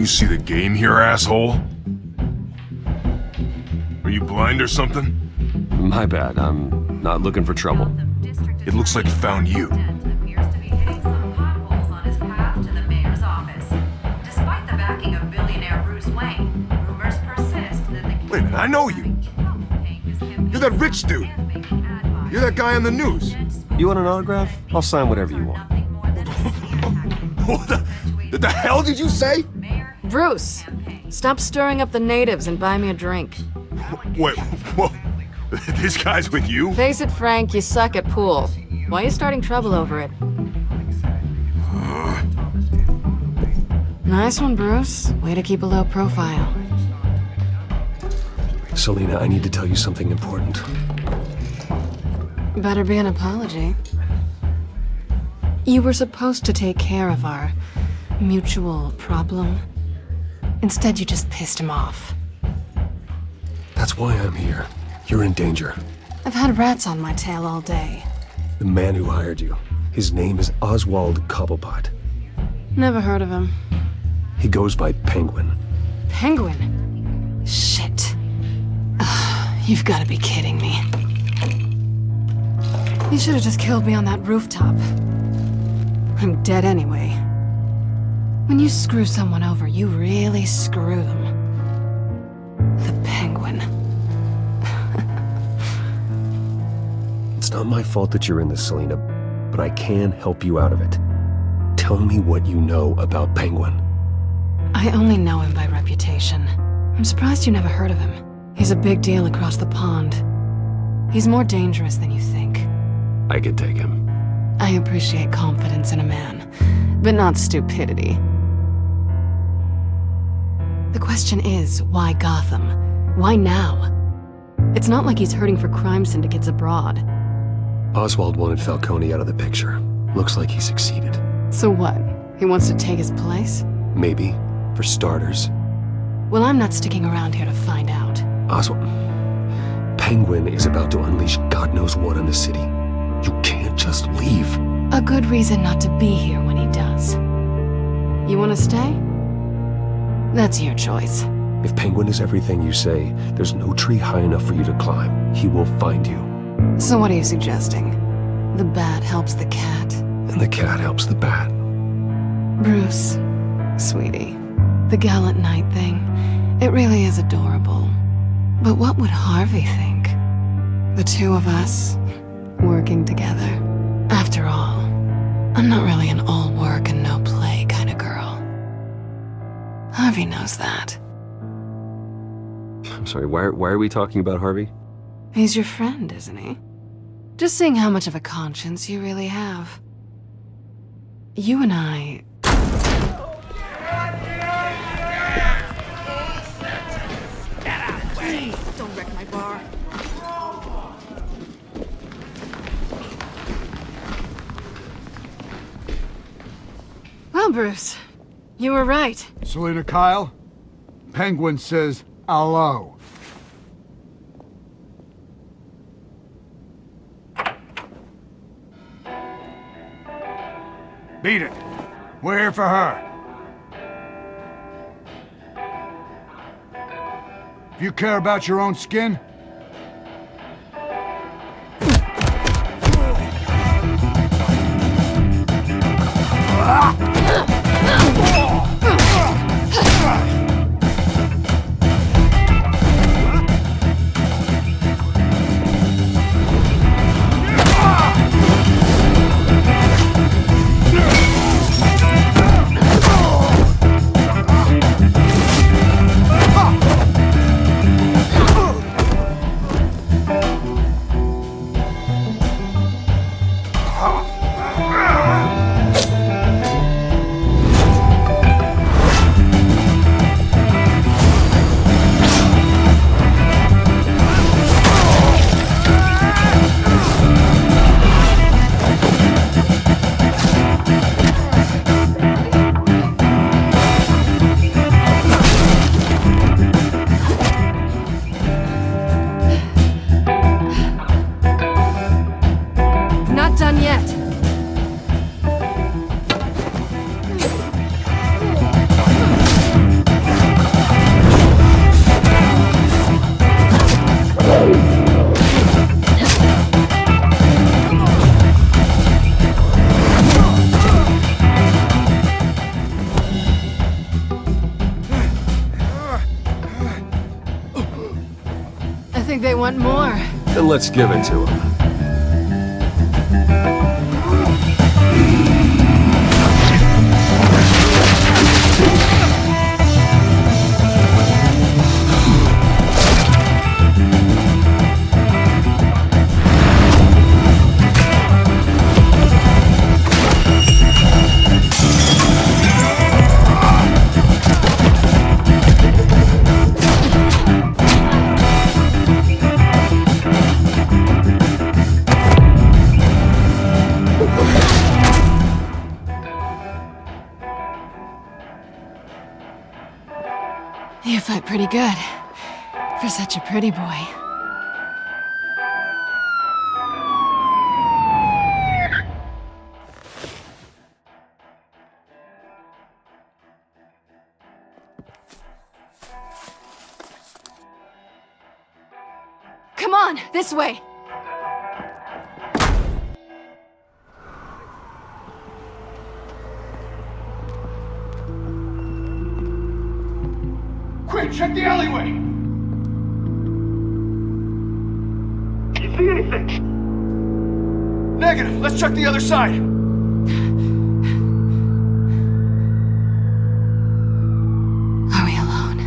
you see the game here, asshole? Are you blind or something? My bad, I'm not looking for trouble. It looks like it found you. Appears to be hitting some potholes on his path to the mayor's office. Despite the backing of billionaire Bruce Wayne, rumors persist that the Wait a minute, I know you. You're that rich dude. You're that guy on the news. You want an autograph? I'll sign whatever you want. What the hell did you say? Bruce, stop stirring up the natives and buy me a drink. Wait, whoa. This guy's with you? Face it, Frank, you suck at pool. Why are you starting trouble over it? Nice one, Bruce. Way to keep a low profile. Selina, I need to tell you something important. Better be an apology. You were supposed to take care of our mutual problem. Instead, you just pissed him off. That's why I'm here. You're in danger. I've had rats on my tail all day. The man who hired you, his name is Oswald Cobblepot. Never heard of him. He goes by Penguin. Penguin? Shit. You've got to be kidding me. You should have just killed me on that rooftop. I'm dead anyway. When you screw someone over, you really screw them. The Penguin. It's not my fault that you're in this, Selina, but I can help you out of it. Tell me what you know about Penguin. I only know him by reputation. I'm surprised you never heard of him. He's a big deal across the pond. He's more dangerous than you think. I could take him. I appreciate confidence in a man, but not stupidity. The question is, why Gotham? Why now? It's not like he's hurting for crime syndicates abroad. Oswald wanted Falcone out of the picture. Looks like he succeeded. So what? He wants to take his place? Maybe, for starters. Well, I'm not sticking around here to find out. Oswald... Penguin is about to unleash God knows what on the city. You can't just leave. A good reason not to be here when he does. You want to stay? That's your choice. If Penguin is everything you say, there's no tree high enough for you to climb. He will find you. So what are you suggesting? The bat helps the cat. And the cat helps the bat. Bruce, sweetie, the gallant knight thing, it really is adorable. But what would Harvey think? The two of us, working together. After all, I'm not really an all work and no play kind of girl. Harvey knows that. I'm sorry, why are we talking about Harvey? He's your friend, isn't he? Just seeing how much of a conscience you really have. You and I... Don't wreck my bar. Well, Bruce, you were right. Selina Kyle, Penguin says hello. Beat it. We're here for her. If you care about your own skin, think they want more. Then let's give it to them. You fight pretty good. For such a pretty boy. Come on, this way! Quick, check the alleyway! You see anything? Negative. Let's check the other side. Are we alone?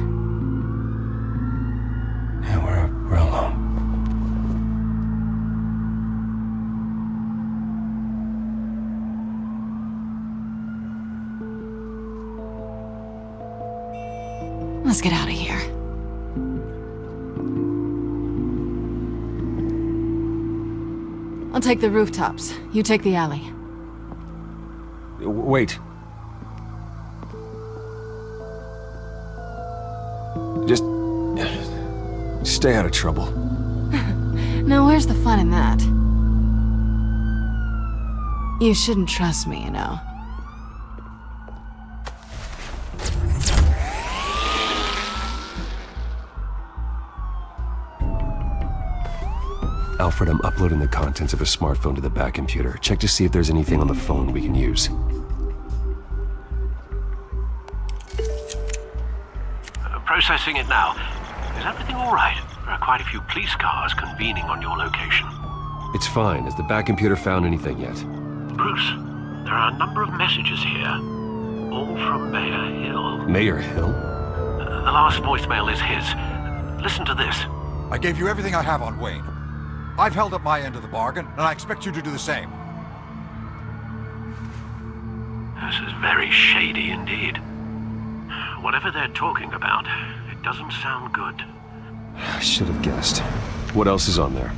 Yeah, we're alone. Let's get out of here. I'll take the rooftops. You take the alley. Wait. Just stay out of trouble. Now where's the fun in that? You shouldn't trust me, you know. Alfred, I'm uploading the contents of a smartphone to the back computer. Check to see if there's anything on the phone we can use. Processing it now. Is everything all right? There are quite a few police cars convening on your location. It's fine. Has the back computer found anything yet? Bruce, there are a number of messages here. All from Mayor Hill. Mayor Hill? The last voicemail is his. Listen to this. I gave you everything I have on Wayne. I've held up my end of the bargain, and I expect you to do the same. This is very shady indeed. Whatever they're talking about, it doesn't sound good. I should have guessed. What else is on there?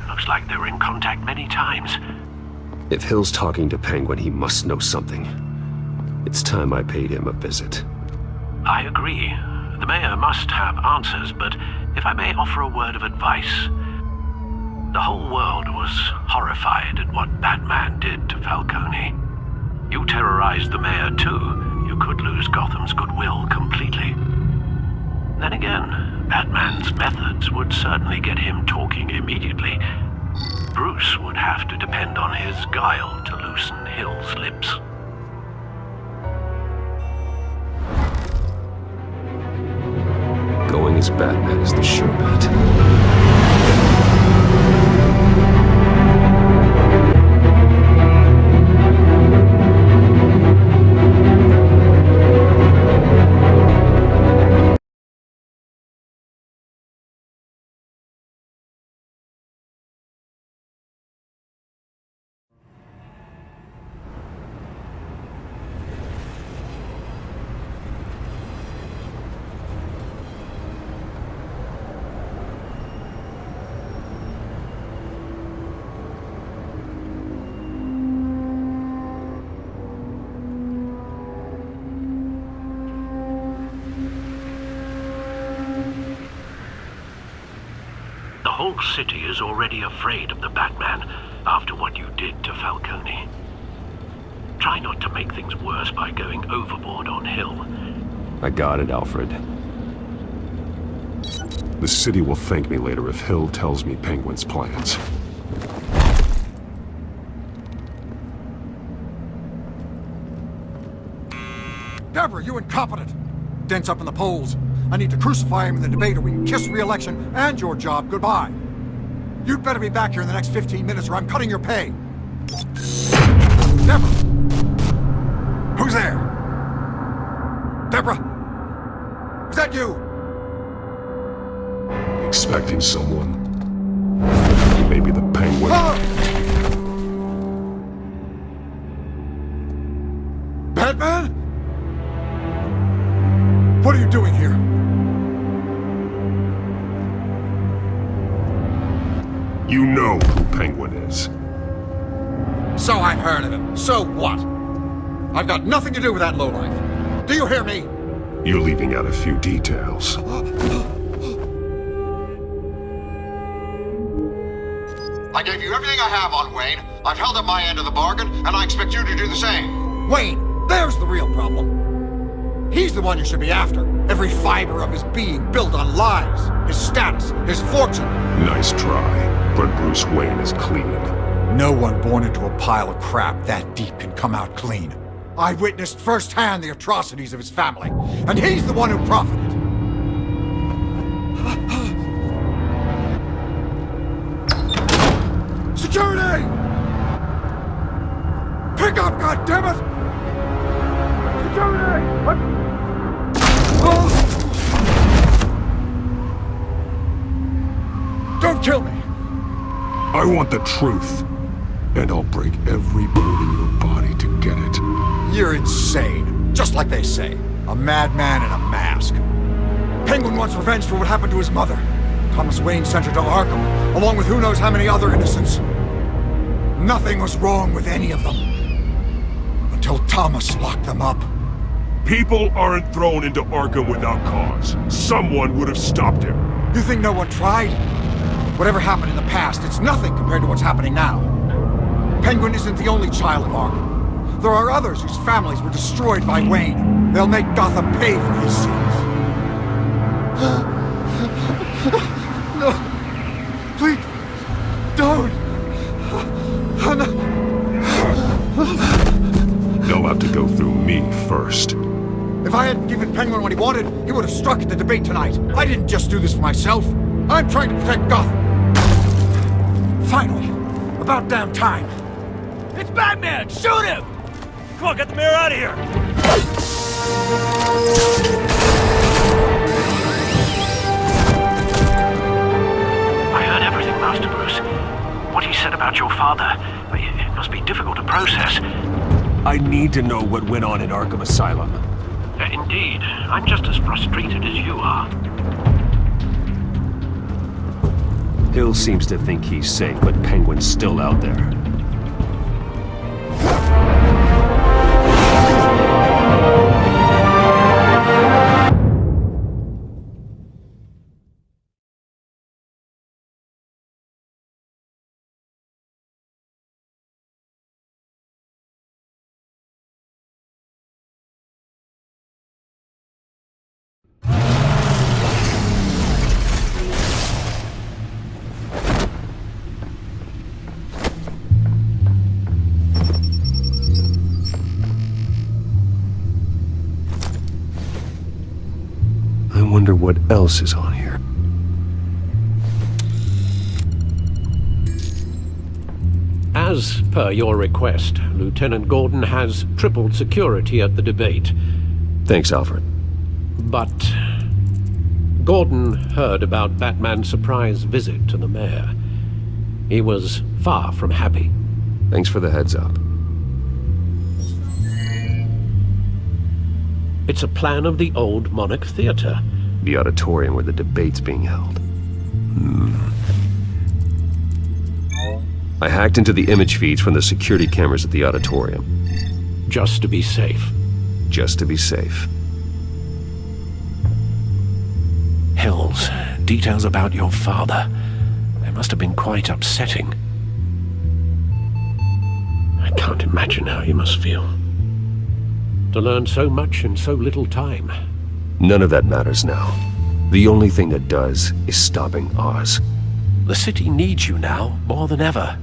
Looks like they were in contact many times. If Hill's talking to Penguin, he must know something. It's time I paid him a visit. I agree. The mayor must have answers, but if I may offer a word of advice. The whole world was horrified at what Batman did to Falcone. You terrorized the mayor too. You could lose Gotham's goodwill completely. Then again, Batman's methods would certainly get him talking immediately. Bruce would have to depend on his guile to loosen Hill's lips. Going as Batman is the sure bet. The whole city is already afraid of the Batman after what you did to Falcone. Try not to make things worse by going overboard on Hill. I got it, Alfred. The city will thank me later if Hill tells me Penguin's plans. Deborah, you incompetent! Dents up in the polls. I need to crucify him in the debate or we can kiss re-election and your job goodbye. You'd better be back here in the next 15 minutes or I'm cutting your pay. Deborah! Who's there? Deborah? Is that you? Expecting someone. Maybe the Penguin. Ah! Batman? What are you doing here? You know who Penguin is. So I've heard of him. So what? I've got nothing to do with that lowlife. Do you hear me? You're leaving out a few details. I gave you everything I have on Wayne. I've held up my end of the bargain, and I expect you to do the same. Wayne, there's the real problem. He's the one you should be after. Every fiber of his being built on lies. His status, his fortune. Nice try, but Bruce Wayne is clean. No one born into a pile of crap that deep can come out clean. I witnessed firsthand the atrocities of his family, and he's the one who profited. Security! Pick up, goddammit! Security! Don't kill me! I want the truth, and I'll break every bone in your body to get it. You're insane. Just like they say. A madman in a mask. Penguin wants revenge for what happened to his mother. Thomas Wayne sent her to Arkham, along with who knows how many other innocents. Nothing was wrong with any of them. Until Thomas locked them up. People aren't thrown into Arkham without cause. Someone would have stopped him. You think no one tried? Whatever happened in the past, it's nothing compared to what's happening now. Penguin isn't the only child of Arkham. There are others whose families were destroyed by Wayne. They'll make Gotham pay for his sins. No. Please. Don't. No. They'll have to go through me first. If I hadn't given Penguin what he wanted, he would have struck at the debate tonight. I didn't just do this for myself. I'm trying to protect Gotham. Finally. About damn time. It's Batman! Shoot him! Come on, get the mayor out of here! I heard everything, Master Bruce. What he said about your father, it must be difficult to process. I need to know what went on in Arkham Asylum. Indeed, I'm just as frustrated as you are. Hill seems to think he's safe, but Penguin's still out there. I wonder what else is on here. As per your request, Lieutenant Gordon has tripled security at the debate. Thanks, Alfred. But Gordon heard about Batman's surprise visit to the mayor. He was far from happy. Thanks for the heads up. It's a plan of the old Monarch Theater. The auditorium where the debate's being held. I hacked into the image feeds from the security cameras at the auditorium. Just to be safe. Just to be safe. Hills, details about your father. They must have been quite upsetting. I can't imagine how you must feel. To learn so much in so little time. None of that matters now. The only thing that does is stopping Oz. The city needs you now, more than ever.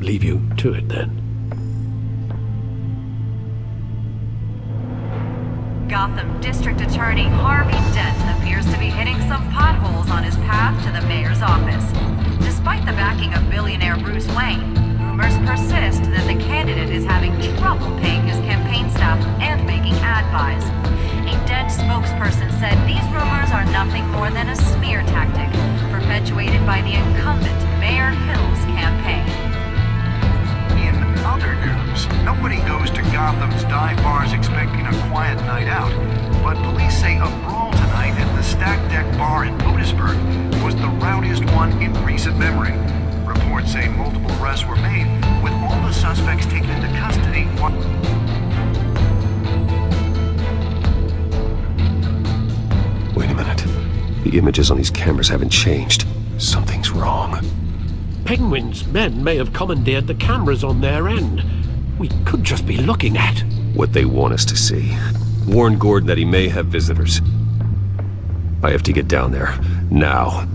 leave you to it then. Gotham District Attorney Harvey Dent appears to be hitting some potholes on his path to the mayor's office. Despite the backing of billionaire Bruce Wayne, rumors persist that the candidate is having trouble paying his campaign staff and making ad buys. A Dent spokesperson said these rumors are nothing more than a smear tactic perpetuated by the incumbent Mayor Hill's campaign. In other news, nobody goes to Gotham's dive bars expecting a quiet night out, but police say a brawl tonight at the Stack Deck Bar in Otisburg was the rowdiest one in recent memory. Reports say multiple arrests were made, with all the suspects taken into custody. Wait a minute. The images on these cameras haven't changed. Something's wrong. Penguin's men may have commandeered the cameras on their end. We could just be looking at What they want us to see. Warn Gordon that he may have visitors. I have to get down there. Now.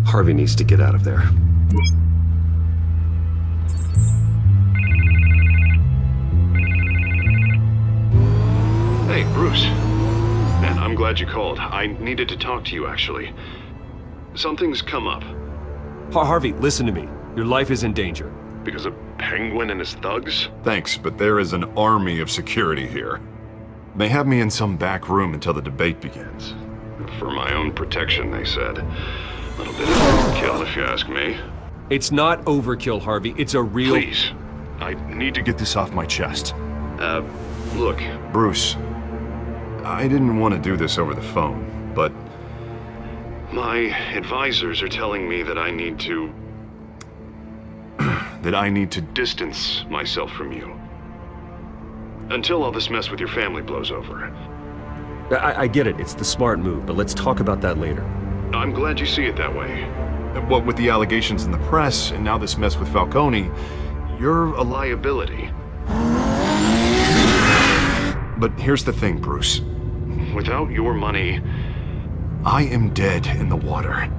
Harvey needs to get out of there. Hey, Bruce. Man, I'm glad you called. I needed to talk to you, actually. Something's come up. Harvey, listen to me. Your life is in danger. Because of Penguin and his thugs? Thanks, but there is an army of security here. They have me in some back room until the debate begins. For my own protection, they said. A little bit of overkill, if you ask me. It's not overkill, Harvey. It's a real... Please. I need to Get this off my chest. Look. Bruce, I didn't want to do this over the phone, but My advisors are telling me that I need to... that I need to distance myself from you. Until all this mess with your family blows over. I get it. It's the smart move, but let's talk about that later. I'm glad you see it that way. What with the allegations in the press, and now this mess with Falcone, you're A liability. But here's the thing, Bruce. Without your money... I am dead in the water.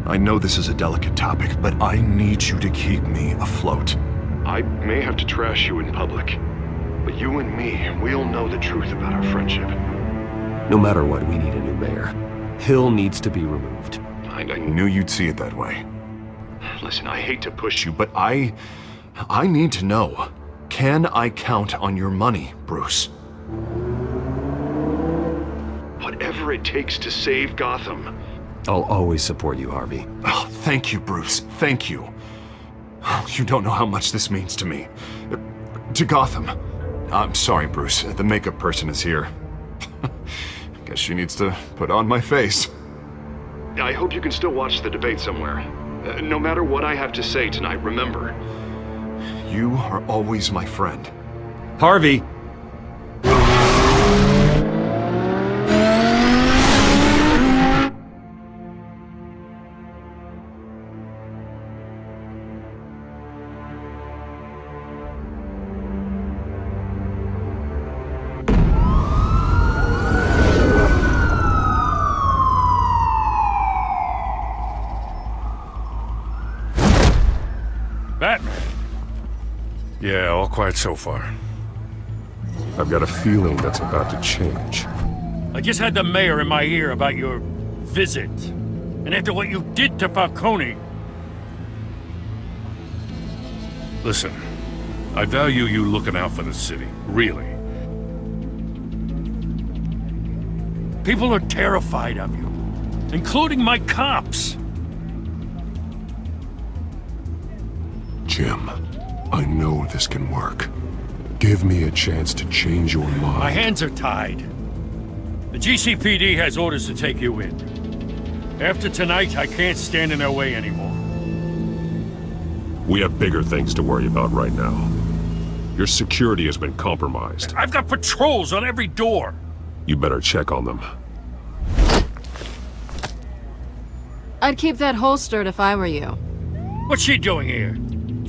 I know this is a delicate topic, but I need you to keep me afloat. I may have to trash you in public. But you and me, we'll know the truth about our friendship. No matter what, we need a new mayor. Hill needs to be removed. I Knew you'd see it that way. Listen, I hate to push you, But I need to know. Can I count on your money, Bruce? whatever it takes to save Gotham. I'll always support you, Harvey. Oh, thank you, Bruce. Thank you. You don't know how much this means to me. To Gotham. I'm sorry, Bruce. The makeup person is here. Guess she needs to put on my face. I hope you can still watch the debate somewhere. No matter what I have to say tonight, remember. You are always my friend. Harvey! Batman. Yeah, all quiet so far. I've got a feeling that's about to change. I just had the mayor in my ear about your visit. And after what you did to Falcone... Listen, I value you looking out for the city, really. People are terrified of you, including my cops. Jim, I know this can work. Give me a chance to change your mind. My hands are tied. The GCPD has orders to take you in. After tonight, I can't stand in their way anymore. We have bigger things to worry about right now. Your security has been compromised. I've got patrols on every door. You better check on them. I'd keep that holstered if I were you. What's she doing here?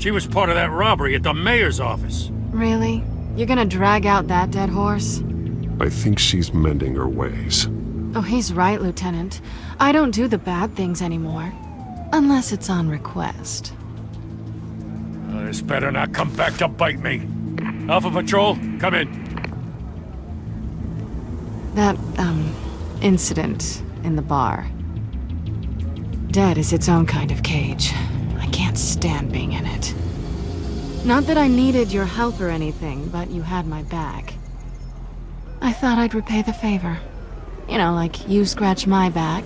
She was part of that robbery at the mayor's office. Really? You're gonna drag out that dead horse? I think she's mending her ways. Oh, he's right, Lieutenant. I don't do the bad things anymore. Unless it's on request. This better not come back to bite me. Alpha Patrol, come in. That, incident in the bar. Dead is its own kind of cage. I can't stand being in it. Not that I needed your help or anything, but you had my back. I thought I'd repay the favor. You know, like you scratch my back,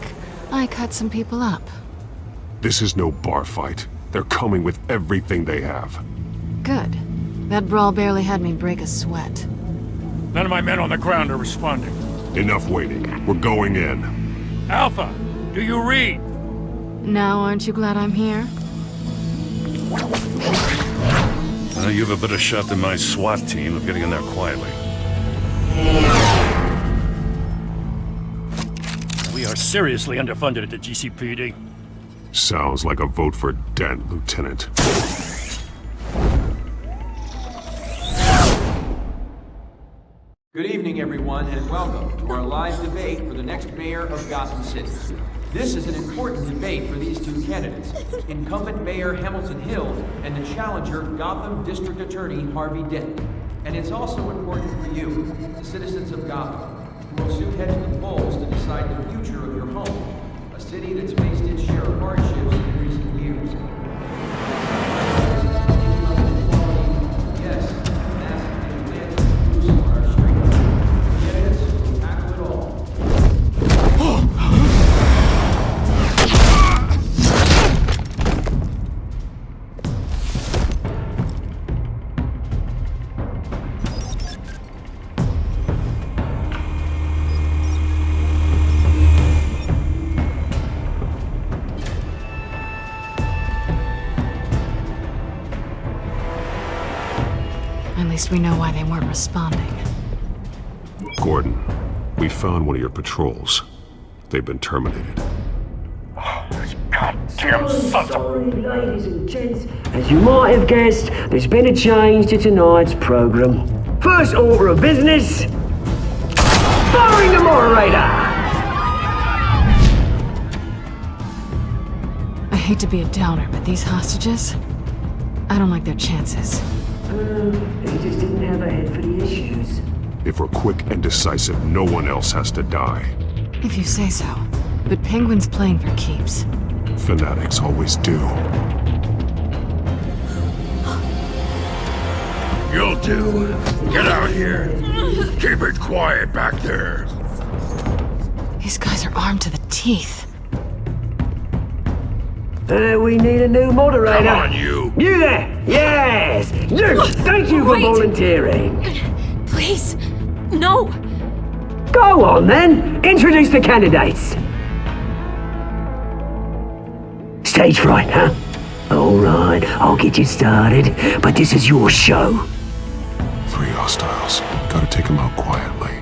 I cut some people up. This is no bar fight. They're coming with everything they have. Good. That brawl barely had me break a sweat. None of my men on the ground are responding. Enough waiting. We're going in. Alpha, do you read? Now, aren't you glad I'm here? You have a better shot than my SWAT team of getting in there quietly. We are seriously underfunded at the GCPD. Sounds like a vote for Dent, Lieutenant. Good evening, everyone, and welcome to our live debate for the next mayor of Gotham City. This is an important debate for these two candidates, incumbent Mayor Hamilton Hill and the challenger Gotham District Attorney Harvey Dent. And it's also important for you, the citizens of Gotham, who will soon head to the polls to decide the future of your home, a city that's faced its share of hardships in recent years. Yes, massive vigilante on our streets. Candidates will tackle it all. At least we know why they weren't responding. Gordon, we found one of your patrols. They've been terminated. Goddamn sons Sorry, ladies and gents. As you might have guessed, there's been a change to tonight's program. First order of business, firing the moderator! I hate to be a downer, but these hostages, I don't like their chances. They just didn't have a head for the issues. If we're quick and decisive, no one else has to die. If you say so. But Penguin's playing for keeps. Fanatics always do. You'll do. Get out here. Keep it quiet back there. These guys are armed to the teeth. We need a new moderator. Come on, you. You there! Yes! You! Thank you for volunteering. Please, no. Go on then. Introduce the candidates. Stage fright, huh? All right, I'll get you started, but this is your show. 3 hostiles. Gotta take them out quietly.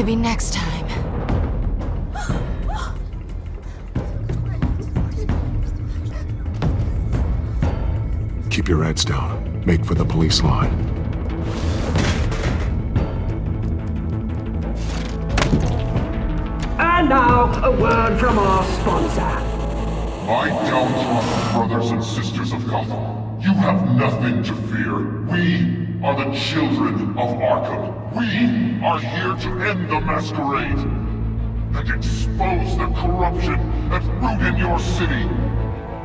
Maybe next time. Keep your heads down. Make for the police line. And now, a word from our sponsor. My downtrodden brothers and sisters of Gotham, you have nothing to fear. We are the children of Arkham. We are here to end the masquerade and expose the corruption at root in your city.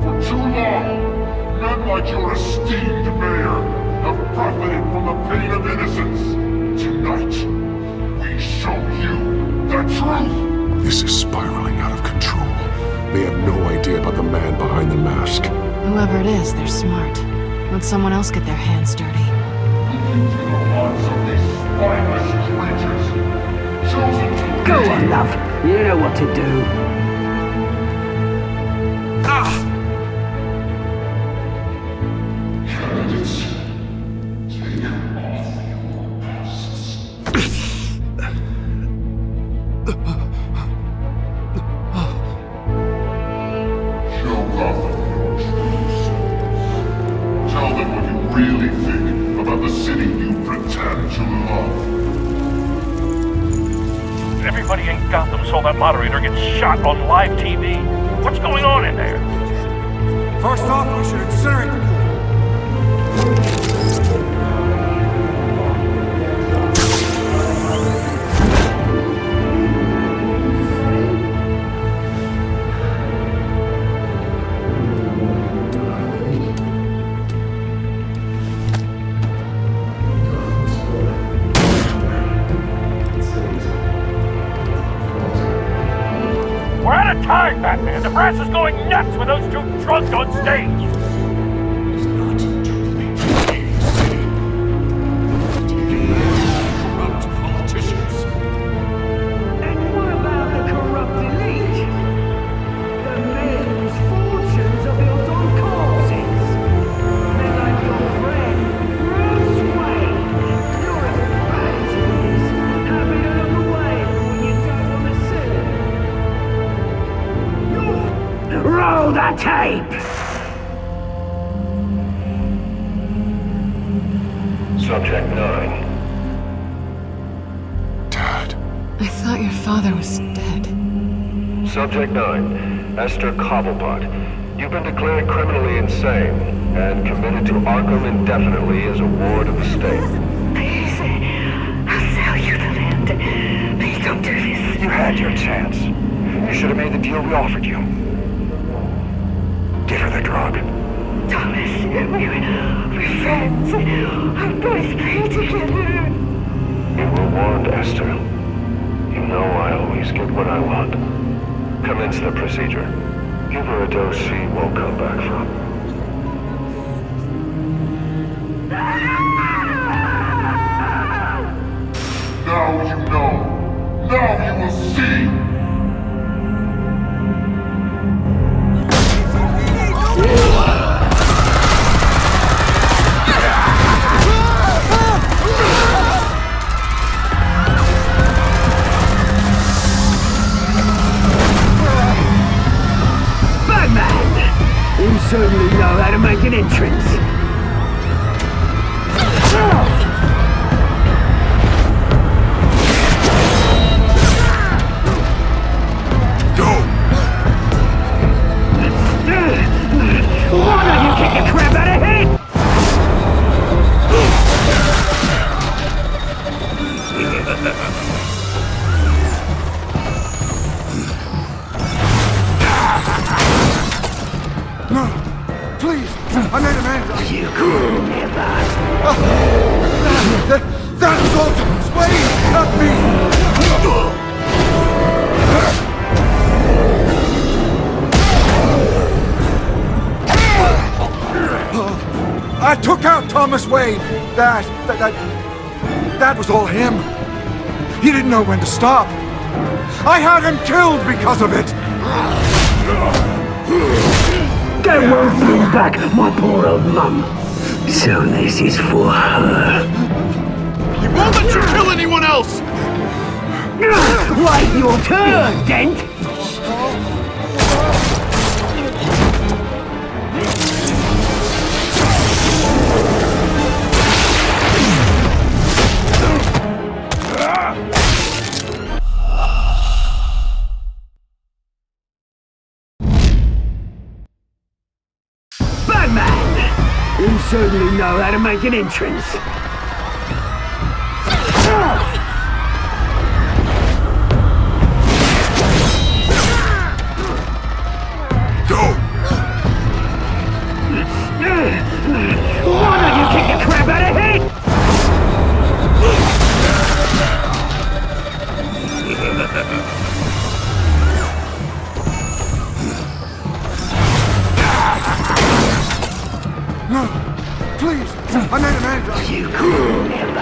For too long, men like your esteemed mayor have profited from the pain of innocence. Tonight, we show you the truth. This is spiraling out of control. They have no idea about the man behind the mask. Whoever it is, they're smart. Let someone else get their hands dirty. Into the hearts of these spineless creatures, chosen to Go on, love. You know what to do. Candidates, take off your masks. Show Gotham your true selves. Tell them what you really think about the city you pretend to love. Everybody in Gotham saw that moderator get shot on live TV. What's going on in there? First off, we should incinerate the pool. We're out of time, Batman. The brass is going nuts with those two drunks on stage. Corrupt politicians. And what about the corrupt elite? The men whose fortunes are built on corpses. Men like your friend, Bruce Wayne. You're as bad as he is. Happy to look away when you don't want to see. Roll the tape! Subject 9. I thought your father was dead. Subject 9, Esther Cobblepot. You've been declared criminally insane and committed to Arkham indefinitely as a ward of the state. Please, I'll sell you the land. Please don't do this. You had your chance. You should have made the deal we offered you. Give her the drug. Thomas, we're friends. Our boys play together. You were warned, Esther. You know I always get what I want. Commence the procedure. Give her a dose she won't come back from. Now you know. Now you will see. Batman! You certainly know how to make an entrance. Why don't you kick the crap out of him? No, please, I made a man. You could never. That was all Thomas Wayne, not me. I took out Thomas Wayne. That was all him. He didn't know when to stop. I had him killed because of it. They won't bring back my poor old mum. So this is for her. He won't let you kill anyone else! Wait your turn, Dent! Batman! You certainly know how to make an entrance. Why don't you kick the crap out of him? No, please, I made a man. You could never.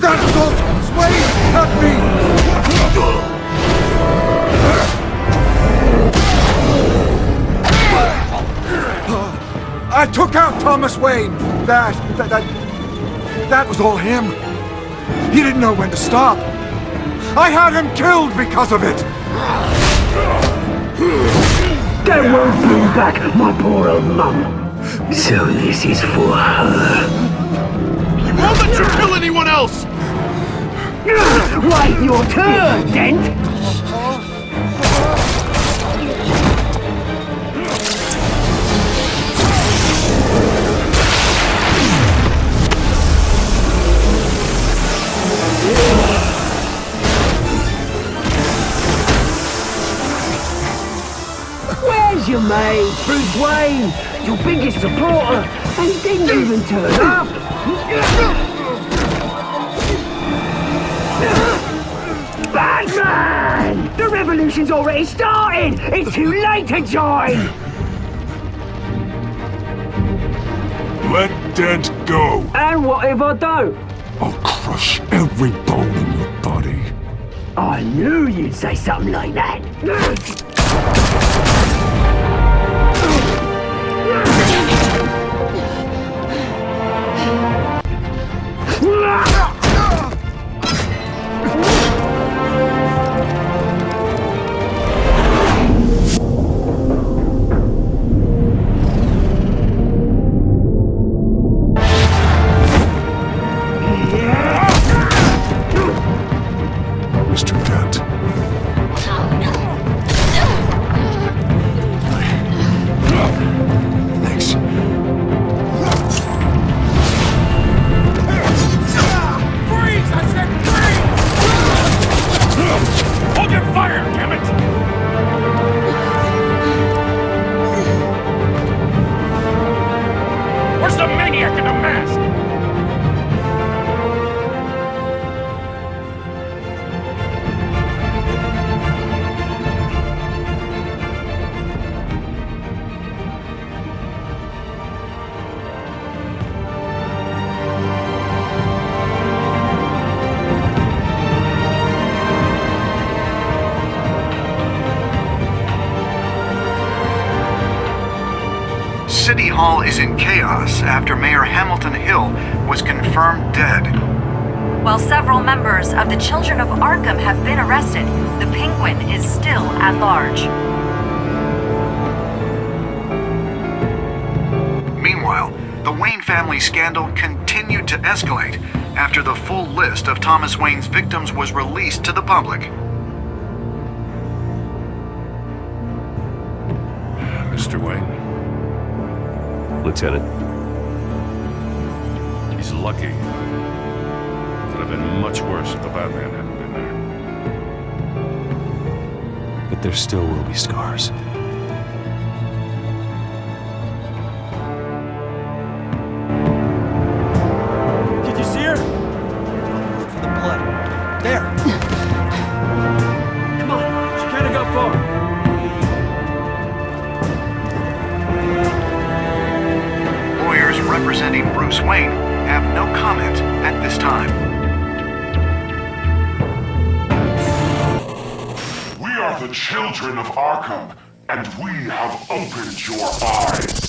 That was all Thomas Wayne, not me. I took out Thomas Wayne. That was all him. He didn't know when to stop. I had him killed because of it. That won't bring back my poor old mum. So this is for her. He won't let you kill anyone else! Wait your turn, Dent! Where's your mate, Bruce Wayne? Your biggest supporter, and he didn't even turn up. Batman! The revolution's already started! It's too late to join! Let Dent go. And what if I don't? I'll crush every bone in your body. I knew you'd say something like that. Mr. Dent. Thanks. Freeze! I said freeze! Hold your fire, damn it! Where's the maniac in the mask? City Hall is in chaos after Mayor Hamilton Hill was confirmed dead. While several members of the Children of Arkham have been arrested, the Penguin is still at large. Meanwhile, the Wayne family scandal continued to escalate after the full list of Thomas Wayne's victims was released to the public. Mr. Wayne. Lieutenant. He's lucky. Could have been much worse if the Batman hadn't been there. But there still will be scars. Did you see her? Look for the blood. There! Come on, she can't have got far. Lawyers representing Bruce Wayne have no comment at this time. We are the children of Arkham, and we have opened your eyes.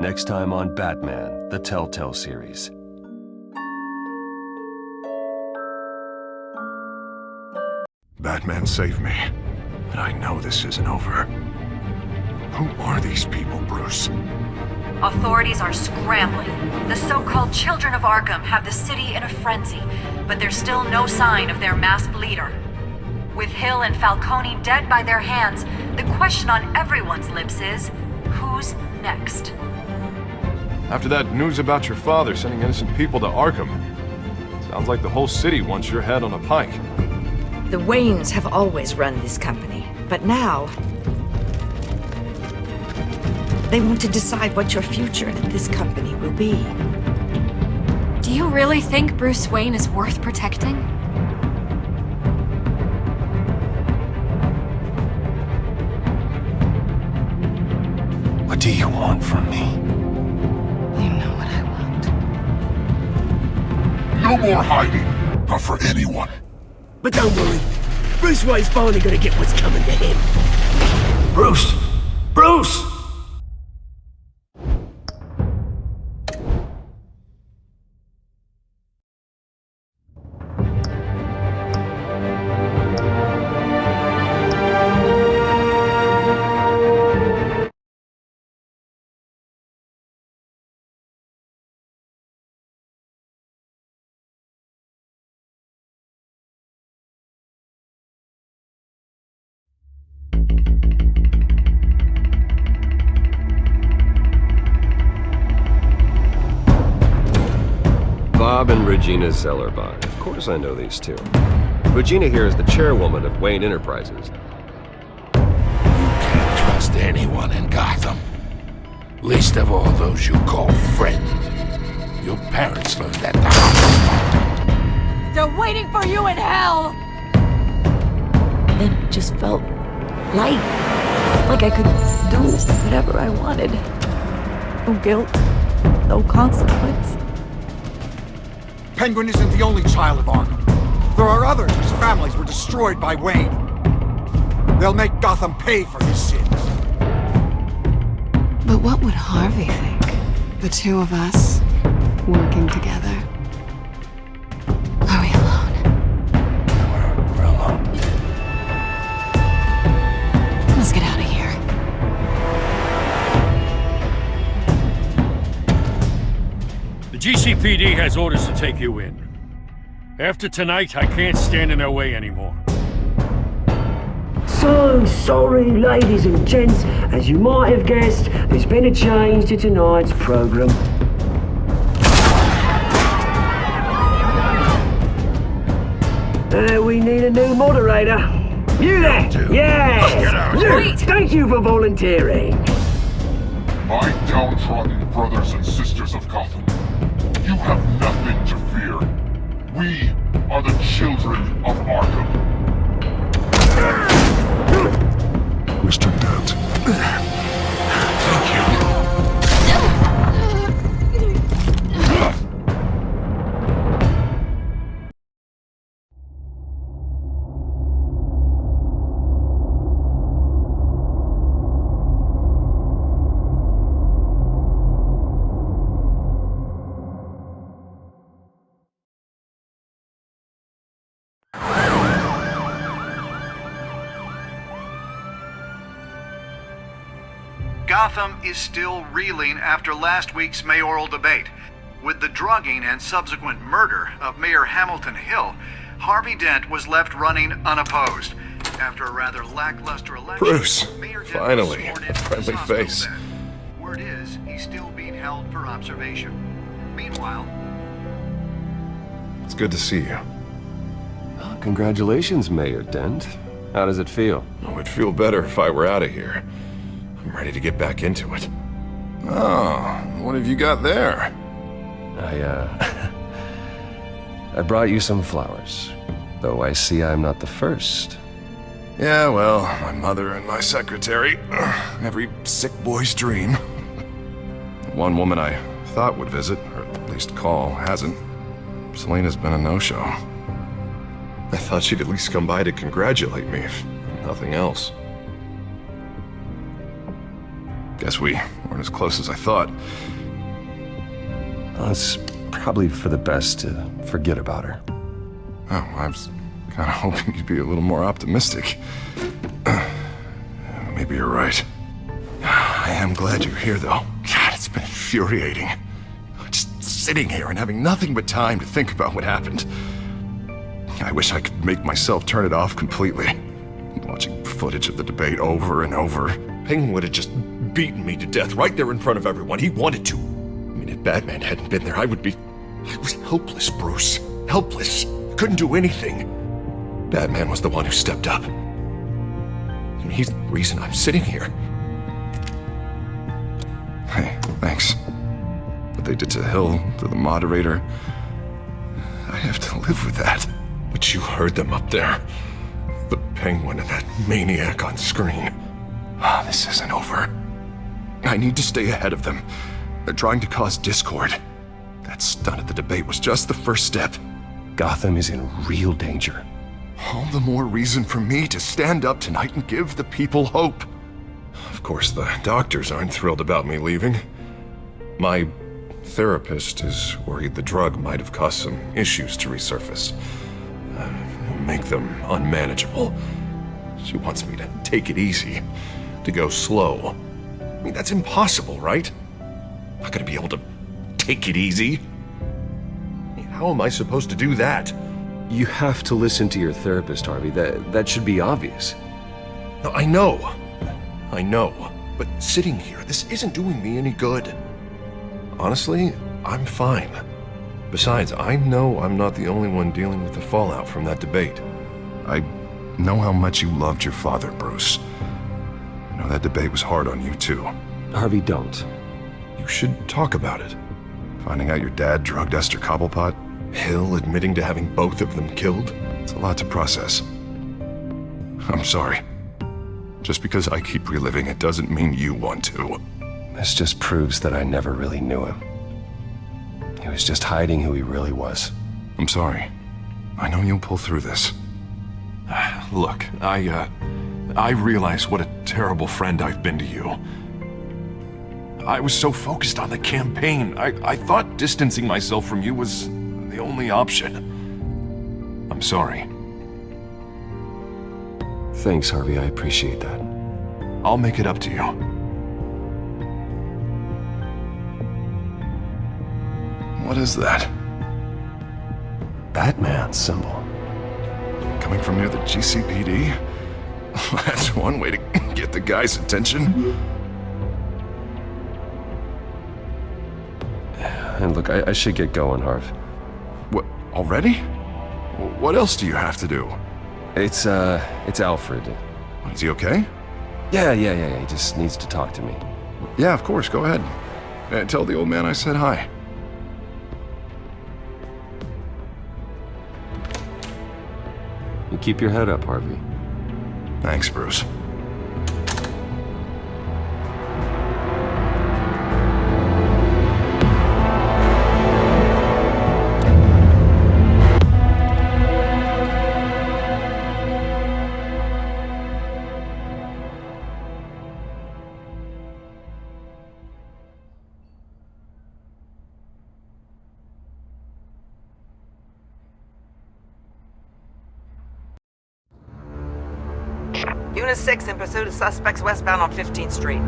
Next time on Batman, the Telltale series. Batman saved me, but I know this isn't over. Who are these people, Bruce? Authorities are scrambling. The so-called Children of Arkham have the city in a frenzy, but there's still no sign of their masked leader. With Hill and Falcone dead by their hands, the question on everyone's lips is, who's next? After that news about your father sending innocent people to Arkham, sounds like the whole city wants your head on a pike. The Waynes have always run this company, but now they want to decide what your future at this company will be. Do you really think Bruce Wayne is worth protecting? What do you want from me? You know what I want. No more hiding, not for anyone. But don't worry, Bruce Wayne's finally gonna get what's coming to him. Bruce! Bruce! Bob and Regina Zellerbach. Of course I know these two. Regina here is the chairwoman of Wayne Enterprises. Can't trust anyone in Gotham. Least of all those you call friends. Your parents learned that the hard way. They're waiting for you in hell! Then it just felt light. Like I could do whatever I wanted. No guilt, no consequence. Penguin isn't the only child of Arkham. There are others whose families were destroyed by Wayne. They'll make Gotham pay for his sins. But what would Harvey think? The two of us working together. Are we alone? We're alone. Let's get out of here. The GCPD has orders to take you in. After tonight, I can't stand in their way anymore. So sorry, ladies and gents. As you might have guessed, there's been a change to tonight's program. We need a new moderator. You there? Yeah! Wait. Thank you for volunteering. My downtrodden brothers and sisters of Gotham, you have nothing to fear. We are the children of Arkham. Mr. Dent. Thank you. Gotham is still reeling after last week's mayoral debate. With the drugging and subsequent murder of Mayor Hamilton Hill, Harvey Dent was left running unopposed. After a rather lackluster election, Bruce, Mayor Dent finally, was sworn a into friendly his hospital face. bed. Word is, he's still being held for observation. Meanwhile, It's good to see you. Congratulations, Mayor Dent. How does it feel? I would feel better if I were out of here. I'm ready to get back into it. Oh, what have you got there? I brought you some flowers. Though I see I'm not the first. Yeah, well, my mother and my secretary. Every sick boy's dream. One woman I thought would visit, or at least call, hasn't. Selena's been a no-show. I thought she'd at least come by to congratulate me, if nothing else. Guess we weren't as close as I thought. Well, it's probably for the best to forget about her. Oh, I was kind of hoping you'd be a little more optimistic. Maybe you're right. I am glad you're here, though. God, it's been infuriating. Just sitting here and having nothing but time to think about what happened. I wish I could make myself turn it off completely. Watching footage of the debate over and over. Penguin would have just beaten me to death right there in front of everyone. He wanted to. I mean, if Batman hadn't been there, I was helpless, Bruce. Helpless. Couldn't do anything. Batman was the one who stepped up. And he's the reason I'm sitting here. Hey, thanks. What they did to Hill, to the moderator, I have to live with that. But you heard them up there. The Penguin and that maniac on screen. This isn't over. I need to stay ahead of them. They're trying to cause discord. That stunt at the debate was just the first step. Gotham is in real danger. All the more reason for me to stand up tonight and give the people hope. Of course, the doctors aren't thrilled about me leaving. My therapist is worried the drug might have caused some issues to resurface. Make them unmanageable. She wants me to take it easy, to go slow. I mean, that's impossible, right? I'm not gonna be able to take it easy. I mean, how am I supposed to do that? You have to listen to your therapist, Harvey. That should be obvious. No, I know. But sitting here, this isn't doing me any good. Honestly, I'm fine. Besides, I know I'm not the only one dealing with the fallout from that debate. I know how much you loved your father, Bruce. I know that debate was hard on you, too. Harvey, don't. You should talk about it. Finding out your dad drugged Esther Cobblepot, Hill admitting to having both of them killed. It's a lot to process. I'm sorry. Just because I keep reliving it doesn't mean you want to. This just proves that I never really knew him. He was just hiding who he really was. I'm sorry. I know you'll pull through this. Look, I realize what a terrible friend I've been to you. I was so focused on the campaign. I thought distancing myself from you was the only option. I'm sorry. Thanks, Harvey. I appreciate that. I'll make it up to you. What is that? Batman symbol. Coming from near the GCPD? That's one way to get the guy's attention. And look, I should get going, Harv. What, already? What else do you have to do? It's Alfred. Is he okay? Yeah, he just needs to talk to me. Yeah, of course, go ahead. Tell the old man I said hi. You keep your head up, Harvey. Thanks, Bruce. Unit 6 in pursuit of suspects westbound on 15th Street.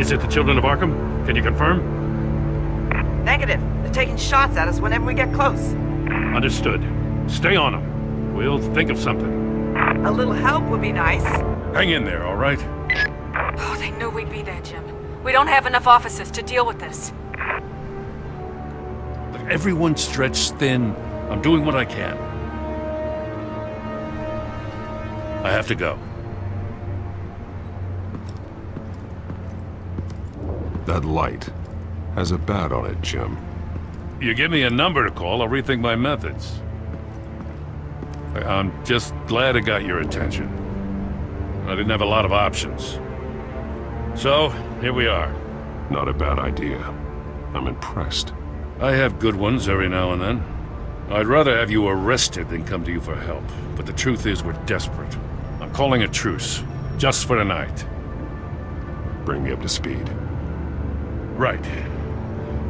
Is it the Children of Arkham? Can you confirm? Negative. They're taking shots at us whenever we get close. Understood. Stay on them. We'll think of something. A little help would be nice. Hang in there, all right? Oh, they knew we'd be there, Jim. We don't have enough officers to deal with this. Look, everyone's stretched thin. I'm doing what I can. I have to go. That light has a bat on it, Jim. You give me a number to call, I'll rethink my methods. I'm just glad it got your attention. I didn't have a lot of options. So, here we are. Not a bad idea. I'm impressed. I have good ones every now and then. I'd rather have you arrested than come to you for help. But the truth is we're desperate. I'm calling a truce. Just for tonight. Bring me up to speed. Right.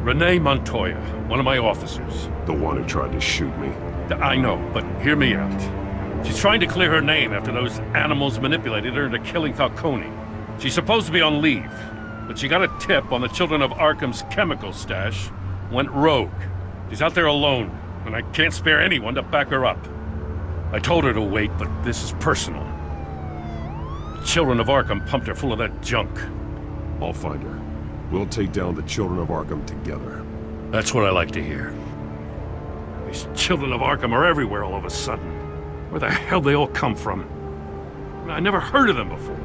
Renee Montoya, one of my officers. The one who tried to shoot me. I know, but hear me out. She's trying to clear her name after those animals manipulated her into killing Falcone. She's supposed to be on leave, but she got a tip on the Children of Arkham's chemical stash, went rogue. She's out there alone, and I can't spare anyone to back her up. I told her to wait, but this is personal. The Children of Arkham pumped her full of that junk. I'll find her. We'll take down the Children of Arkham together. That's what I like to hear. These Children of Arkham are everywhere all of a sudden. Where the hell they all come from? I never heard of them before.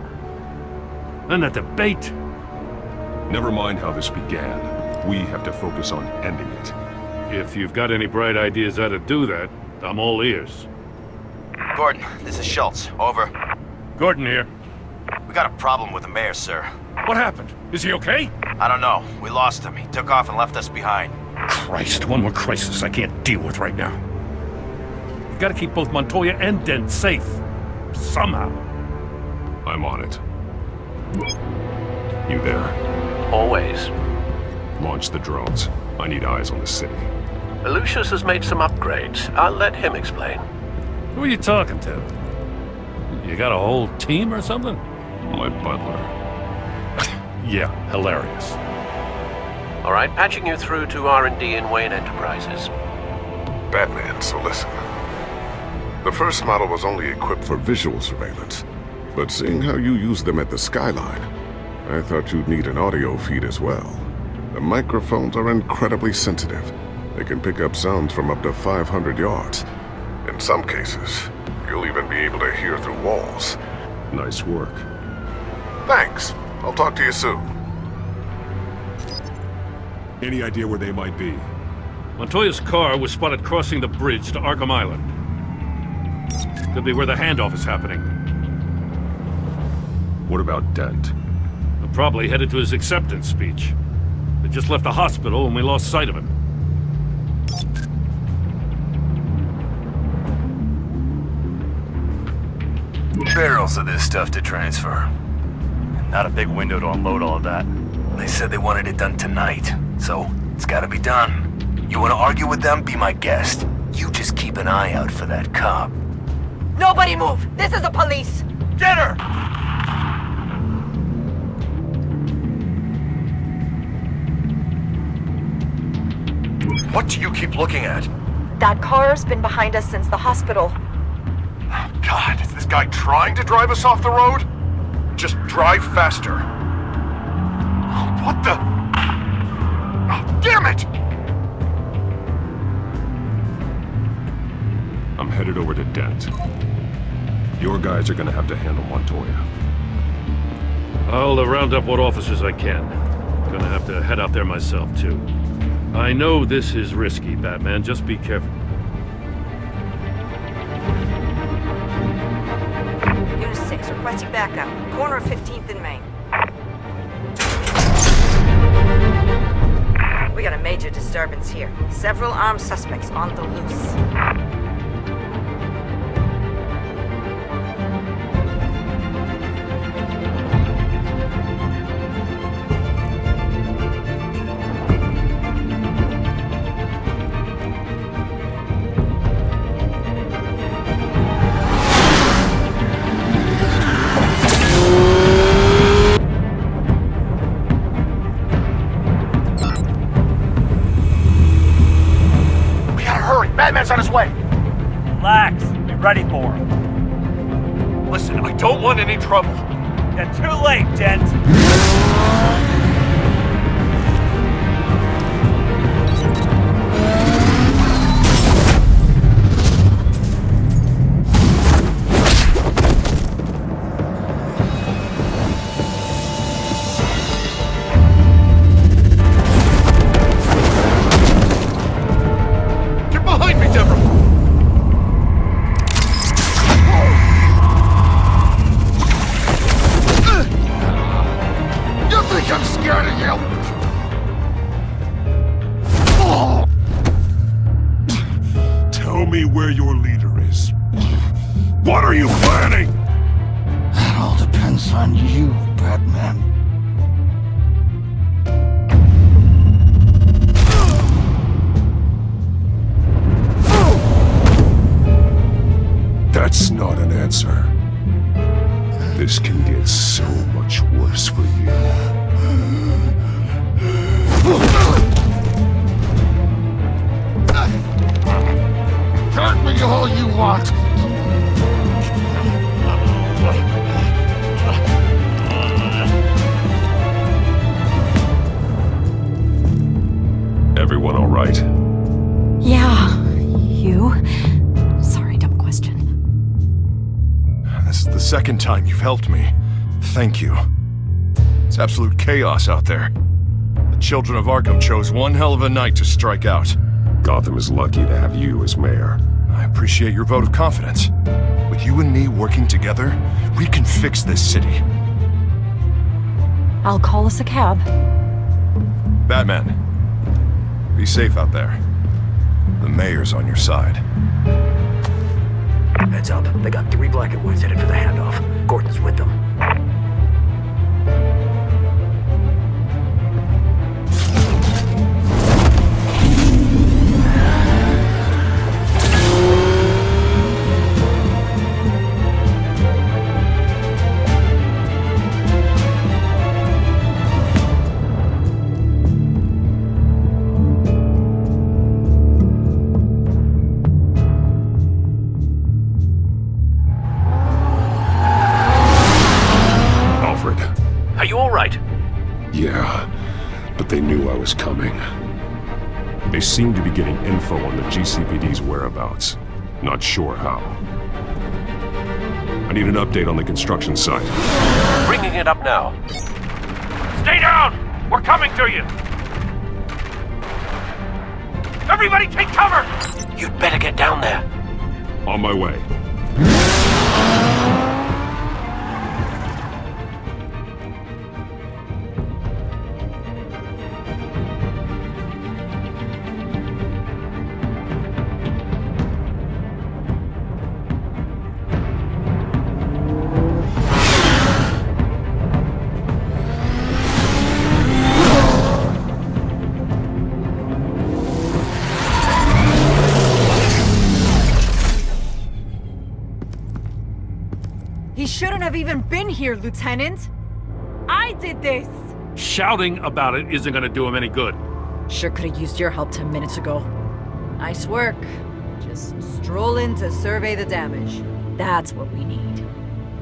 Then that debate. Never mind how this began. We have to focus on ending it. If you've got any bright ideas how to do that, I'm all ears. Gordon, this is Schultz. Over. Gordon here. We got a problem with the mayor, sir. What happened? Is he okay? I don't know. We lost him. He took off and left us behind. Christ, one more crisis I can't deal with right now. We've got to keep both Montoya and Dent safe. Somehow. I'm on it. You there? Always. Launch the drones. I need eyes on the city. Lucius has made some upgrades. I'll let him explain. Who are you talking to? You got a whole team or something? My butler. Yeah, hilarious. All right, patching you through to R&D in Wayne Enterprises. Batman, so listen. The first model was only equipped for visual surveillance, but seeing how you use them at the Skyline, I thought you'd need an audio feed as well. The microphones are incredibly sensitive. They can pick up sounds from up to 500 yards. In some cases, you'll even be able to hear through walls. Nice work. Thanks. I'll talk to you soon. Any idea where they might be? Montoya's car was spotted crossing the bridge to Arkham Island. Could be where the handoff is happening. What about Dent? They're probably headed to his acceptance speech. They just left the hospital and we lost sight of him. Barrels of this stuff to transfer. Not a big window to unload all of that. They said they wanted it done tonight, so it's gotta be done. You wanna argue with them? Be my guest. You just keep an eye out for that cop. Nobody move! This is the police! Get her! What do you keep looking at? That car's been behind us since the hospital. God, is this guy trying to drive us off the road? Just drive faster. What the? Oh, damn it! I'm headed over to Dent. Your guys are gonna have to handle Montoya. I'll round up what officers I can. Gonna have to head out there myself, too. I know this is risky, Batman. Just be careful. Unit 6, requesting backup. Corner of 15th and Main. We got a major disturbance here. Several armed suspects on the loose. Batman's on his way! Relax. Be ready for him. Listen, I don't want any trouble. You're too late, Dent. Tell me where your leader is. What are you planning? That all depends on you, Batman. That's not an answer. This can get so much worse for you. Hurt me all you want. Everyone all right? Yeah. You? Sorry, dumb question. This is the second time you've helped me. Thank you. It's absolute chaos out there. The children of Arkham chose one hell of a night to strike out. Gotham is lucky to have you as mayor. I appreciate your vote of confidence. With you and me working together, we can fix this city. I'll call us a cab. Batman, be safe out there. The mayor's on your side. Heads up. They got 3 black and whites headed for the handoff. Gordon's with them. Are you all right? Yeah, but they knew I was coming. They seem to be getting info on the GCPD's whereabouts. Not sure how. I need an update on the construction site. Bringing it up now. Stay down! We're coming to you! Everybody take cover! You'd better get down there. On my way. He shouldn't have even been here, Lieutenant! I did this! Shouting about it isn't gonna do him any good. Sure could have used your help 10 minutes ago. Nice work. Just stroll in to survey the damage. That's what we need.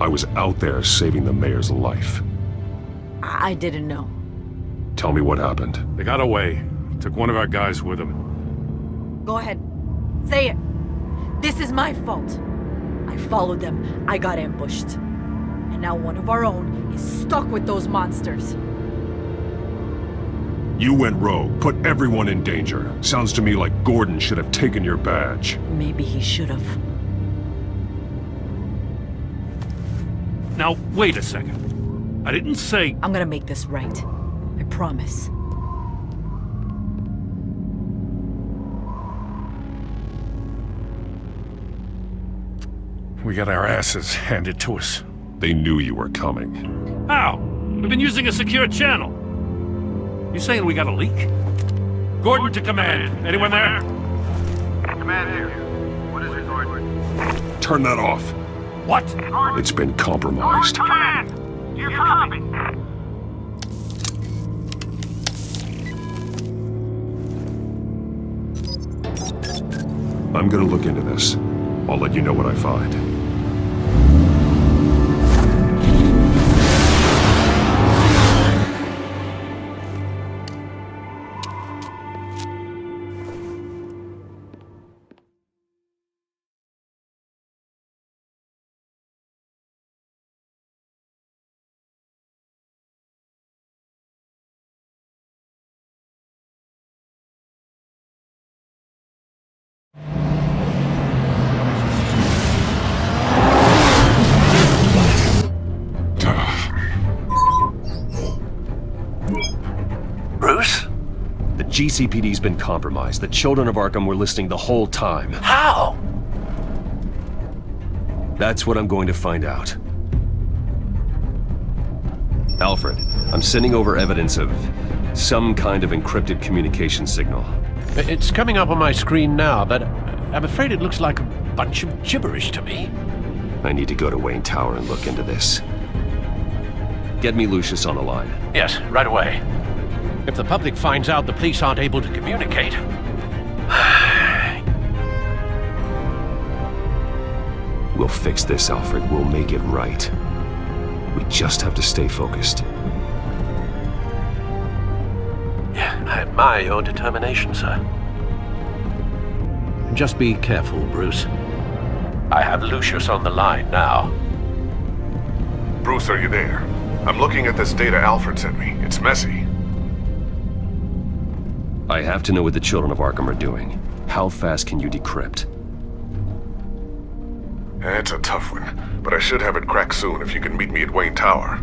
I was out there saving the mayor's life. I didn't know. Tell me what happened. They got away. Took one of our guys with them. Go ahead. Say it. This is my fault. I followed them. I got ambushed. And now one of our own is stuck with those monsters. You went rogue, put everyone in danger. Sounds to me like Gordon should have taken your badge. Maybe he should have. Now, wait a second. I didn't say... I'm gonna make this right. I promise. We got our asses handed to us. They knew you were coming. How? We've been using a secure channel. You saying we got a leak? Gordon to command. Anyone there? Command here. What is it, Gordon? Turn that off. What? It's been compromised. Command! Do you copy? I'm gonna look into this. I'll let you know what I find. Bruce? The GCPD's been compromised. The children of Arkham were listening the whole time. How? That's what I'm going to find out. Alfred, I'm sending over evidence of some kind of encrypted communication signal. It's coming up on my screen now, but I'm afraid it looks like a bunch of gibberish to me. I need to go to Wayne Tower and look into this. Get me Lucius on the line. Yes, right away. If the public finds out the police aren't able to communicate... We'll fix this, Alfred. We'll make it right. We just have to stay focused. Yeah, I admire your determination, sir. Just be careful, Bruce. I have Lucius on the line now. Bruce, are you there? I'm looking at this data Alfred sent me. It's messy. I have to know what the Children of Arkham are doing. How fast can you decrypt? It's a tough one, but I should have it cracked soon if you can meet me at Wayne Tower.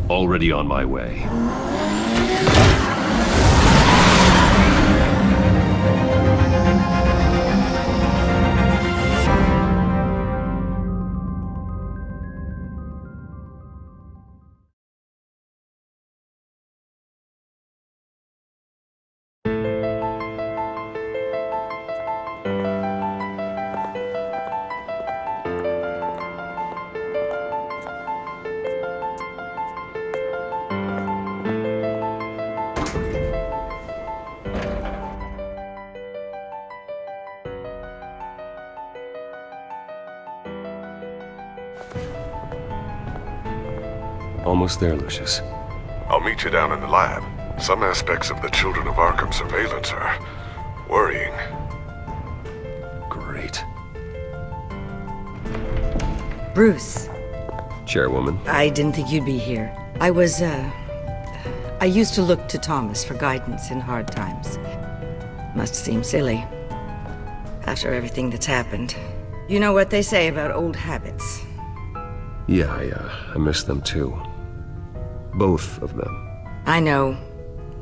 Already on my way. Almost there, Lucius. I'll meet you down in the lab. Some aspects of the Children of Arkham surveillance are worrying. Great. Bruce. Chairwoman. I didn't think you'd be here. I used to look to Thomas for guidance in hard times. Must seem silly. After everything that's happened. You know what they say about old habits. Yeah, I miss them too. Both of them. I know.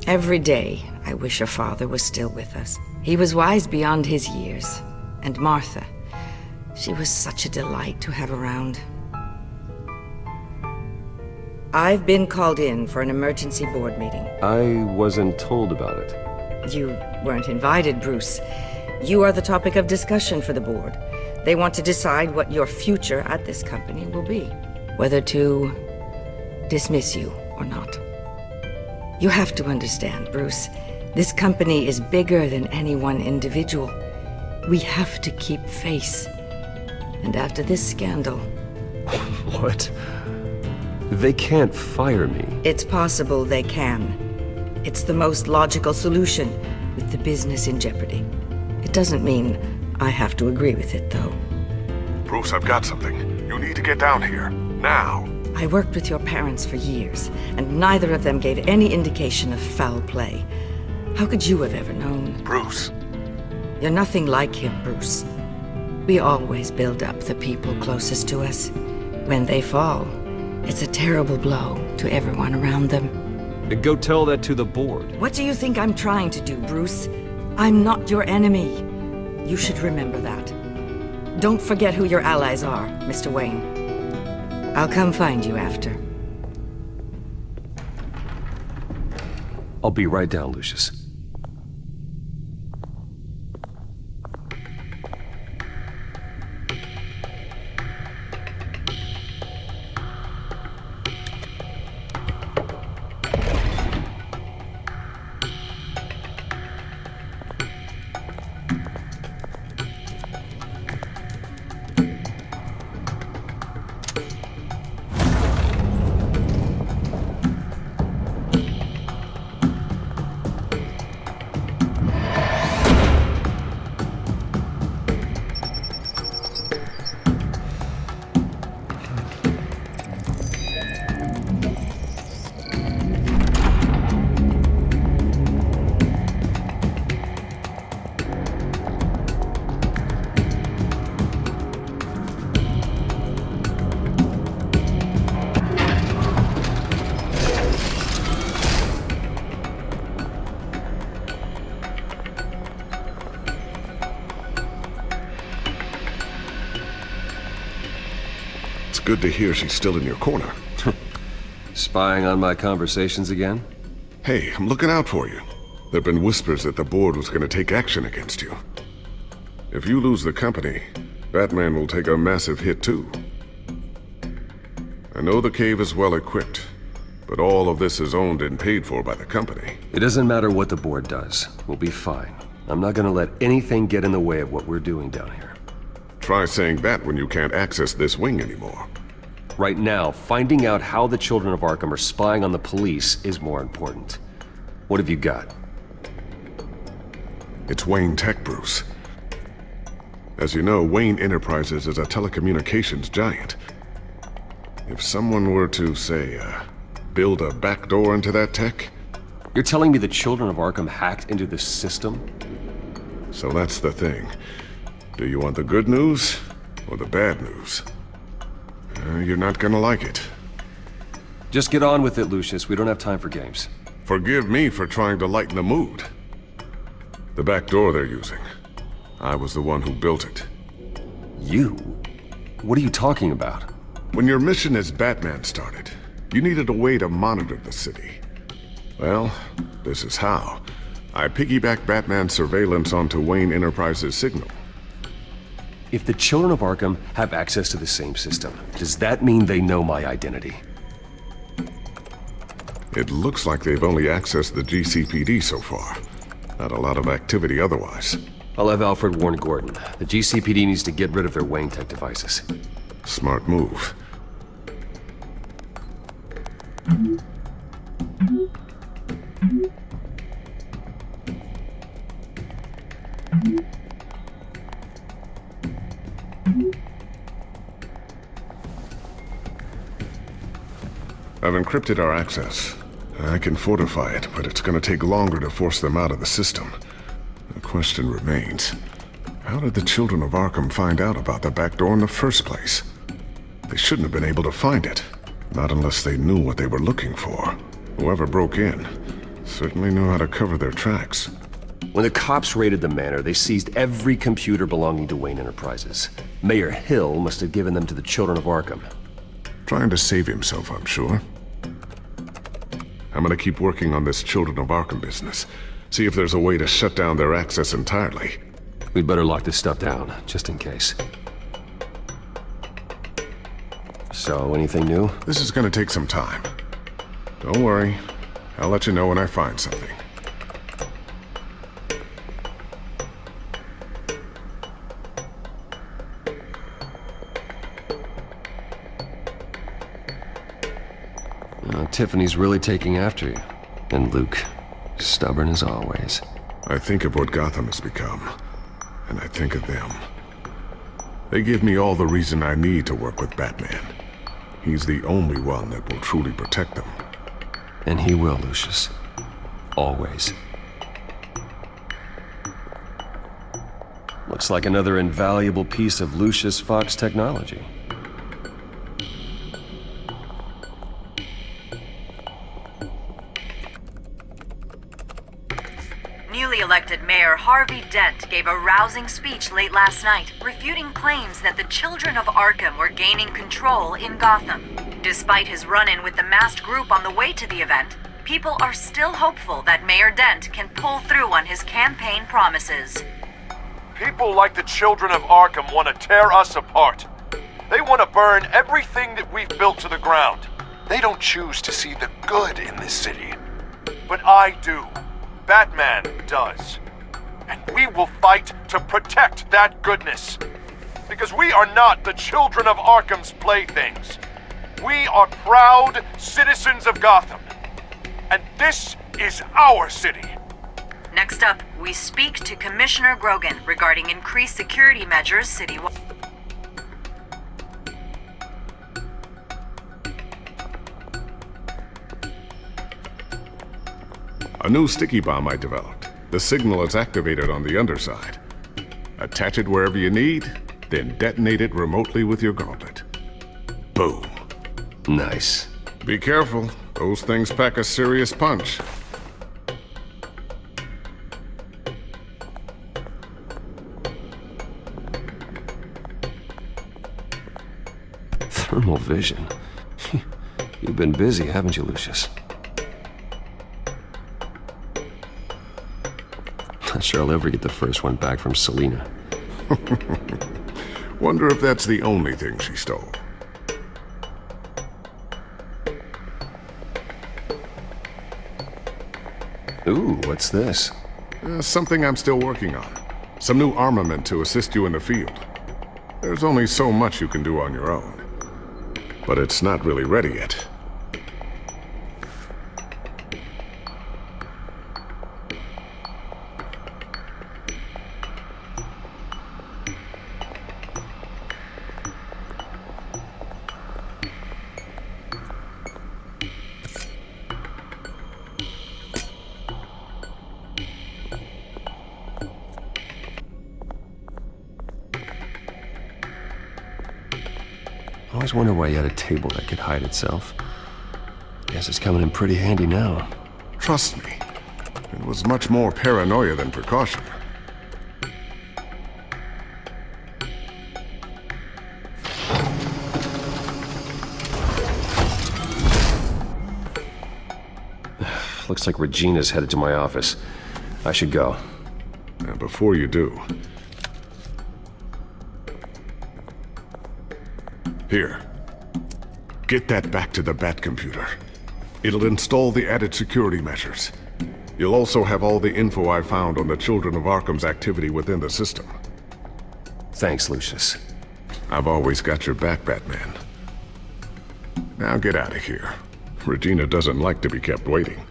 Every day, I wish your father was still with us. He was wise beyond his years. And Martha, she was such a delight to have around. I've been called in for an emergency board meeting. I wasn't told about it. You weren't invited, Bruce. You are the topic of discussion for the board. They want to decide what your future at this company will be. Whether to dismiss you or not. You have to understand, Bruce. This company is bigger than any one individual. We have to keep face. And after this scandal... What? They can't fire me. It's possible they can. It's the most logical solution with the business in jeopardy. It doesn't mean I have to agree with it, though. Bruce, I've got something. You need to get down here. Now. I worked with your parents for years, and neither of them gave any indication of foul play. How could you have ever known? Bruce. You're nothing like him, Bruce. We always build up the people closest to us. When they fall, it's a terrible blow to everyone around them. Go tell that to the board. What do you think I'm trying to do, Bruce? I'm not your enemy. You should remember that. Don't forget who your allies are, Mr. Wayne. I'll come find you after. I'll be right down, Lucius. Good to hear she's still in your corner. Spying on my conversations again? Hey, I'm looking out for you. There've been whispers that the board was gonna take action against you. If you lose the company, Batman will take a massive hit too. I know the cave is well equipped, but all of this is owned and paid for by the company. It doesn't matter what the board does. We'll be fine. I'm not gonna let anything get in the way of what we're doing down here. Try saying that when you can't access this wing anymore. Right now, finding out how the Children of Arkham are spying on the police is more important. What have you got? It's Wayne Tech, Bruce. As you know, Wayne Enterprises is a telecommunications giant. If someone were to, say, build a backdoor into that tech... You're telling me the Children of Arkham hacked into this system? So that's the thing. Do you want the good news or the bad news? You're not gonna like it. Just get on with it, Lucius. We don't have time for games. Forgive me for trying to lighten the mood. The back door they're using. I was the one who built it. You? What are you talking about? When your mission as Batman started, you needed a way to monitor the city. Well, this is how. I piggybacked Batman's surveillance onto Wayne Enterprises' signal. If the Children of Arkham have access to the same system, does that mean they know my identity? It looks like they've only accessed the GCPD so far. Not a lot of activity otherwise. I'll have Alfred warn Gordon. The GCPD needs to get rid of their Wayne Tech devices. Smart move. I've encrypted our access. I can fortify it, but it's gonna take longer to force them out of the system. The question remains, how did the Children of Arkham find out about the back door in the first place? They shouldn't have been able to find it. Not unless they knew what they were looking for. Whoever broke in certainly knew how to cover their tracks. When the cops raided the manor, they seized every computer belonging to Wayne Enterprises. Mayor Hill must have given them to the Children of Arkham. Trying to save himself, I'm sure. I'm gonna keep working on this Children of Arkham business. See if there's a way to shut down their access entirely. We'd better lock this stuff down, just in case. So, anything new? This is gonna take some time. Don't worry. I'll let you know when I find something. Tiffany's really taking after you. And Luke, stubborn as always. I think of what Gotham has become, and I think of them. They give me all the reason I need to work with Batman. He's the only one that will truly protect them. And he will, Lucius. Always. Looks like another invaluable piece of Lucius Fox technology. Newly elected Mayor Harvey Dent gave a rousing speech late last night, refuting claims that the Children of Arkham were gaining control in Gotham. Despite his run-in with the masked group on the way to the event, people are still hopeful that Mayor Dent can pull through on his campaign promises. People like the Children of Arkham want to tear us apart. They want to burn everything that we've built to the ground. They don't choose to see the good in this city. But I do. Batman does. And we will fight to protect that goodness. Because we are not the Children of Arkham's playthings. We are proud citizens of Gotham. And this is our city. Next up, we speak to Commissioner Grogan regarding increased security measures citywide. A new sticky bomb I developed. The signal is activated on the underside. Attach it wherever you need, then detonate it remotely with your gauntlet. Boom. Nice. Be careful. Those things pack a serious punch. Thermal vision. You've been busy, haven't you, Lucius? Not sure I'll ever get the first one back from Selina. Wonder if that's the only thing she stole. Ooh, what's this? Something I'm still working on. Some new armament to assist you in the field. There's only so much you can do on your own. But it's not really ready yet. I always wonder why you had a table that could hide itself. Guess it's coming in pretty handy now. Trust me, it was much more paranoia than precaution. Looks like Regina's headed to my office. I should go. And before you do... Here. Get that back to the Bat computer. It'll install the added security measures. You'll also have all the info I found on the Children of Arkham's activity within the system. Thanks, Lucius. I've always got your back, Batman. Now get out of here. Regina doesn't like to be kept waiting.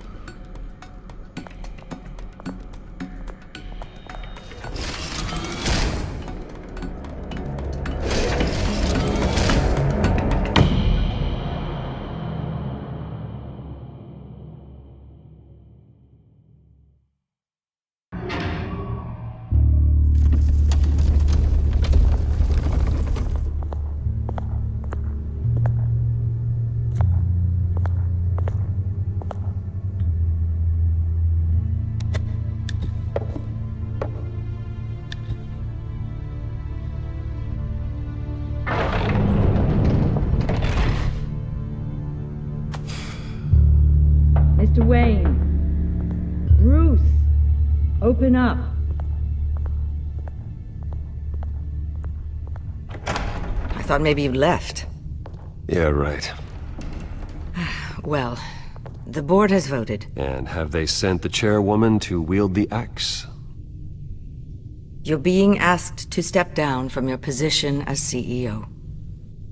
Mr. Wayne. Bruce. Open up. I thought maybe you'd left. Yeah, right. Well, the board has voted. And have they sent the chairwoman to wield the axe? You're being asked to step down from your position as CEO.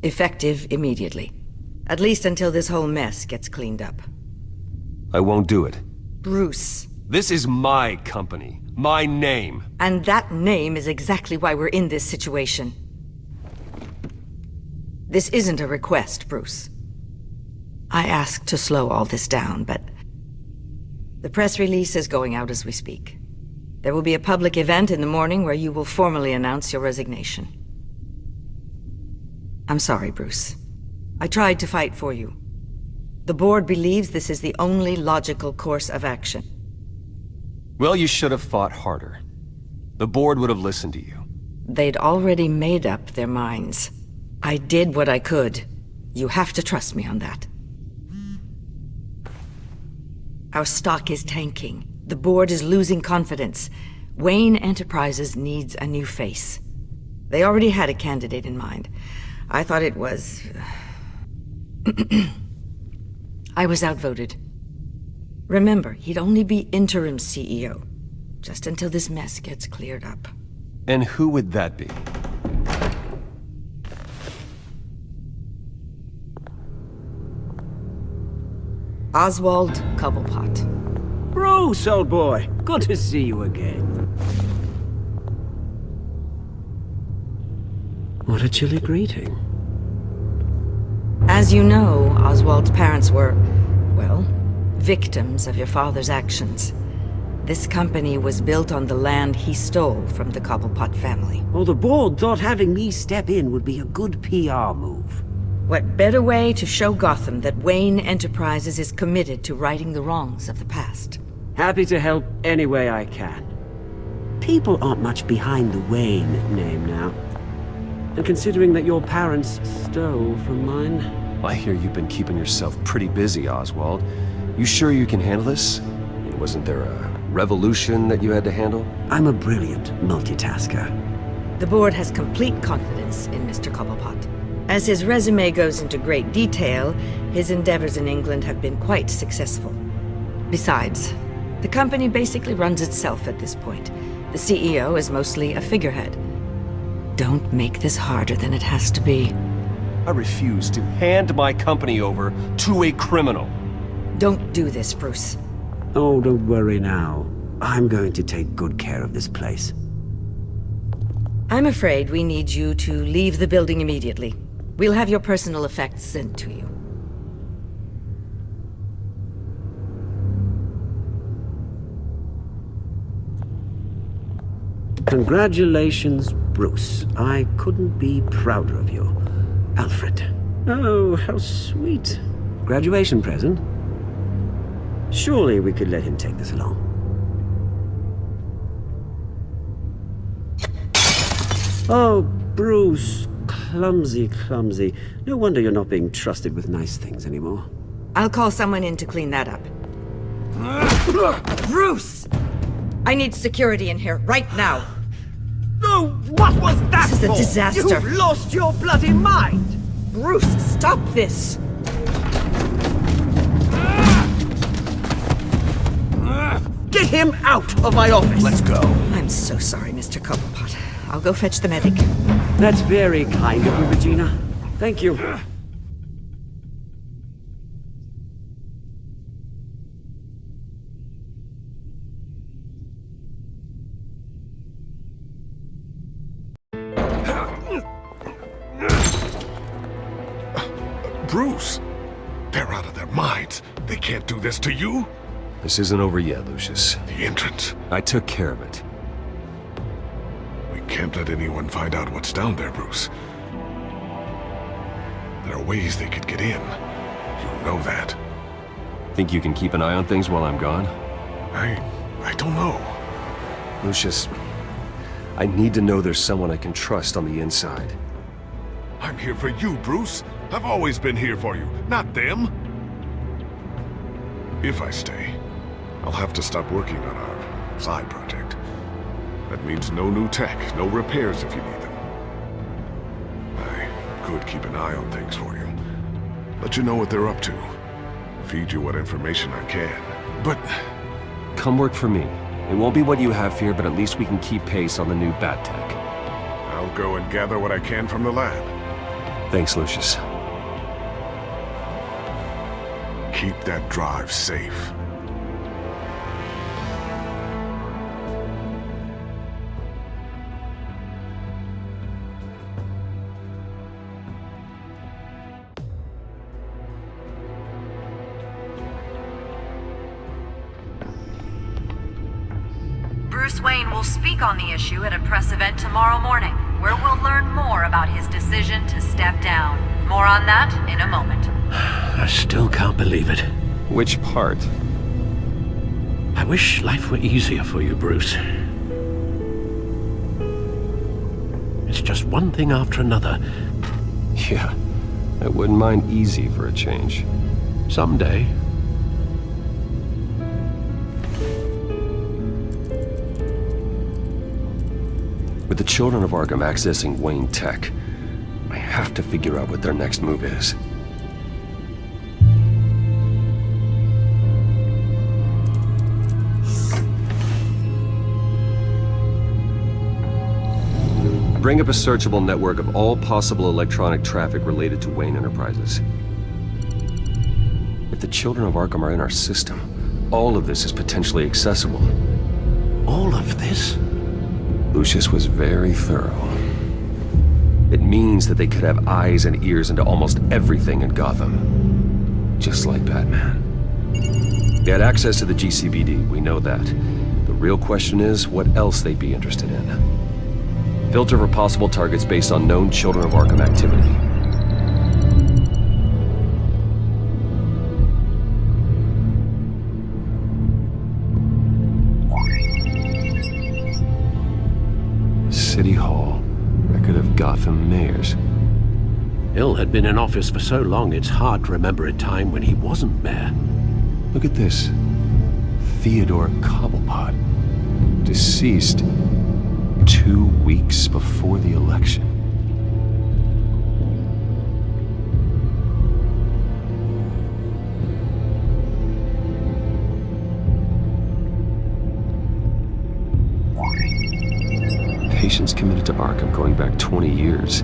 Effective immediately. At least until this whole mess gets cleaned up. I won't do it. Bruce. This is my company. My name. And that name is exactly why we're in this situation. This isn't a request, Bruce. I asked to slow all this down, but... the press release is going out as we speak. There will be a public event in the morning where you will formally announce your resignation. I'm sorry, Bruce. I tried to fight for you. The board believes this is the only logical course of action. Well, you should have fought harder. The board would have listened to you. They'd already made up their minds. I did what I could. You have to trust me on that. Our stock is tanking. The board is losing confidence. Wayne Enterprises needs a new face. They already had a candidate in mind. I thought it was... I was outvoted. Remember, he'd only be interim CEO, just until this mess gets cleared up. And who would that be? Oswald Cobblepot. Bruce, old boy. Good to see you again. What a chilly greeting. As you know, Oswald's parents were, well, victims of your father's actions. This company was built on the land he stole from the Cobblepot family. Well, the board thought having me step in would be a good PR move. What better way to show Gotham that Wayne Enterprises is committed to righting the wrongs of the past? Happy to help any way I can. People aren't much behind the Wayne name now. And considering that your parents stole from mine... I hear you've been keeping yourself pretty busy, Oswald. You sure you can handle this? Wasn't there a revolution that you had to handle? I'm a brilliant multitasker. The board has complete confidence in Mr. Cobblepot. As his resume goes into great detail, his endeavors in England have been quite successful. Besides, the company basically runs itself at this point. The CEO is mostly a figurehead. Don't make this harder than it has to be. I refuse to hand my company over to a criminal. Don't do this, Bruce. Oh, don't worry now. I'm going to take good care of this place. I'm afraid we need you to leave the building immediately. We'll have your personal effects sent to you. Congratulations, Bruce. I couldn't be prouder of you. Alfred. Oh, how sweet. Graduation present? Surely we could let him take this along. Oh, Bruce. Clumsy, clumsy. No wonder you're not being trusted with nice things anymore. I'll call someone in to clean that up. Bruce! I need security in here, right now. Oh, what was that This is a for? disaster. You've lost your bloody mind! Bruce, stop this! Get him out of my office! Let's go. I'm so sorry, Mr. Cobblepot. I'll go fetch the medic. That's very kind of you, Regina. Thank you. Bruce! They're out of their minds. They can't do this to you. This isn't over yet, Lucius. The entrance. I took care of it. We can't let anyone find out what's down there, Bruce. There are ways they could get in. You know that. Think you can keep an eye on things while I'm gone? I don't know. Lucius, I need to know there's someone I can trust on the inside. I'm here for you, Bruce. I've always been here for you, not them. If I stay, I'll have to stop working on our side project. That means no new tech, no repairs if you need them. I could keep an eye on things for you. Let you know what they're up to. Feed you what information I can. But... Come work for me. It won't be what you have here, but at least we can keep pace on the new bat tech. I'll go and gather what I can from the lab. Thanks, Lucius. Keep that drive safe. Bruce Wayne will speak on the issue at a press event tomorrow morning, where we'll learn more about his decision to step down. More on that in a moment. I still can't believe it. Which part? I wish life were easier for you, Bruce. It's just one thing after another. Yeah, I wouldn't mind easy for a change. Someday. With the children of Arkham accessing Wayne Tech, I have to figure out what their next move is. Bring up a searchable network of all possible electronic traffic related to Wayne Enterprises. If the children of Arkham are in our system, all of this is potentially accessible. All of this? Lucius was very thorough. It means that they could have eyes and ears into almost everything in Gotham. Just like Batman. They had access to the GCPD, we know that. The real question is what else they'd be interested in. Filter for possible targets based on known Children of Arkham activity. City Hall. Record of Gotham mayors. Hill had been in office for so long, it's hard to remember a time when he wasn't mayor. Look at this. Theodore Cobblepot. Deceased 2 weeks before the election. Patients committed to Arkham going back 20 years.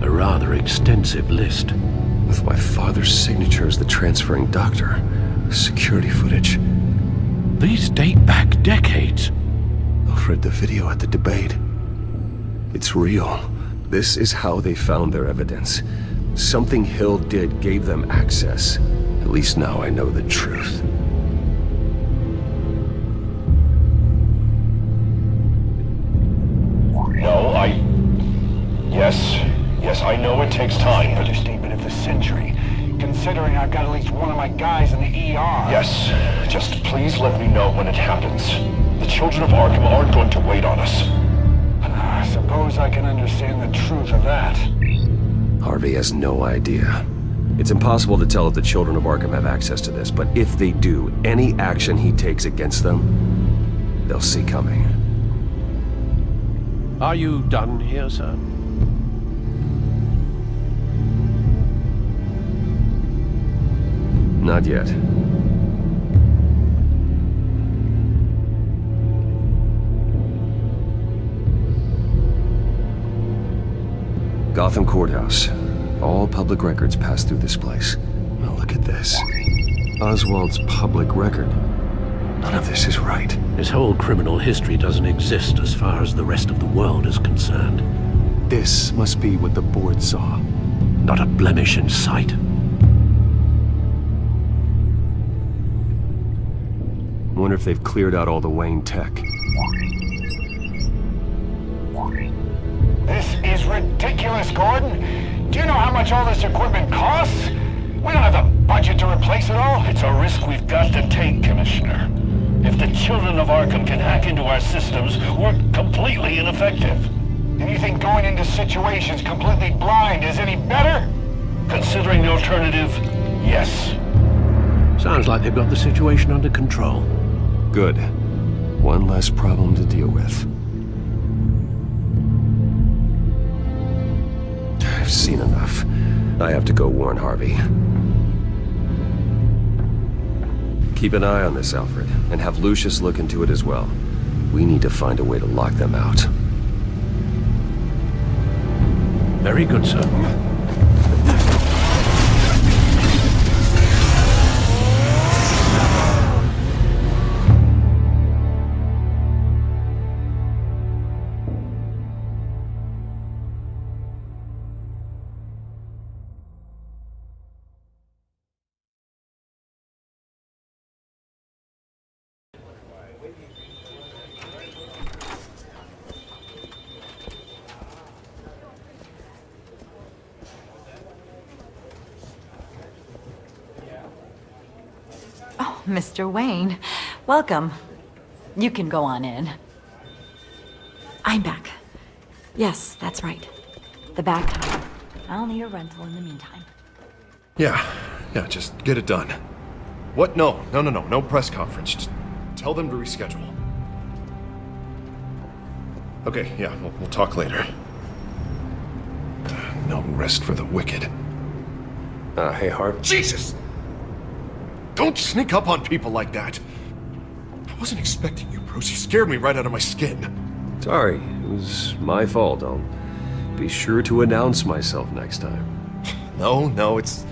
A rather extensive list. With my father's signature as the transferring doctor. Security footage. These date back decades. Alfred, the video at the debate. It's real. This is how they found their evidence. Something Hill did gave them access. At least now I know the truth. Yes, I know it takes time. Understatement of the century. Considering I've got at least one of my guys in the ER. Yes, just please let me know when it happens. The children of Arkham aren't going to wait on us. I suppose I can understand the truth of that. Harvey has no idea. It's impossible to tell if the children of Arkham have access to this, but if they do, any action he takes against them, they'll see coming. Are you done here, sir? Not yet. Gotham Courthouse. All public records pass through this place. Now look at this. Oswald's public record. None of this is right. His whole criminal history doesn't exist as far as the rest of the world is concerned. This must be what the board saw. Not a blemish in sight. Wonder if they've cleared out all the Wayne tech. This is ridiculous, Gordon. Do you know how much all this equipment costs? We don't have the budget to replace it all. It's a risk we've got to take, Commissioner. If the children of Arkham can hack into our systems, we're completely ineffective. And you think going into situations completely blind is any better? Considering the alternative, yes. Sounds like they've got the situation under control. Good. One less problem to deal with. I've seen enough. I have to go warn Harvey. Keep an eye on this, Alfred, and have Lucius look into it as well. We need to find a way to lock them out. Very good, sir. Mr. Wayne, welcome. You can go on in. I'm back. Yes, that's right. The back time. I'll need a rental in the meantime. Yeah, just get it done. What? No press conference. Just tell them to reschedule. Okay, yeah, we'll talk later. No rest for the wicked. Hey, Harv. Jesus! Don't sneak up on people like that. I wasn't expecting you, Bruce. You scared me right out of my skin. Sorry, it was my fault. I'll be sure to announce myself next time. No, it's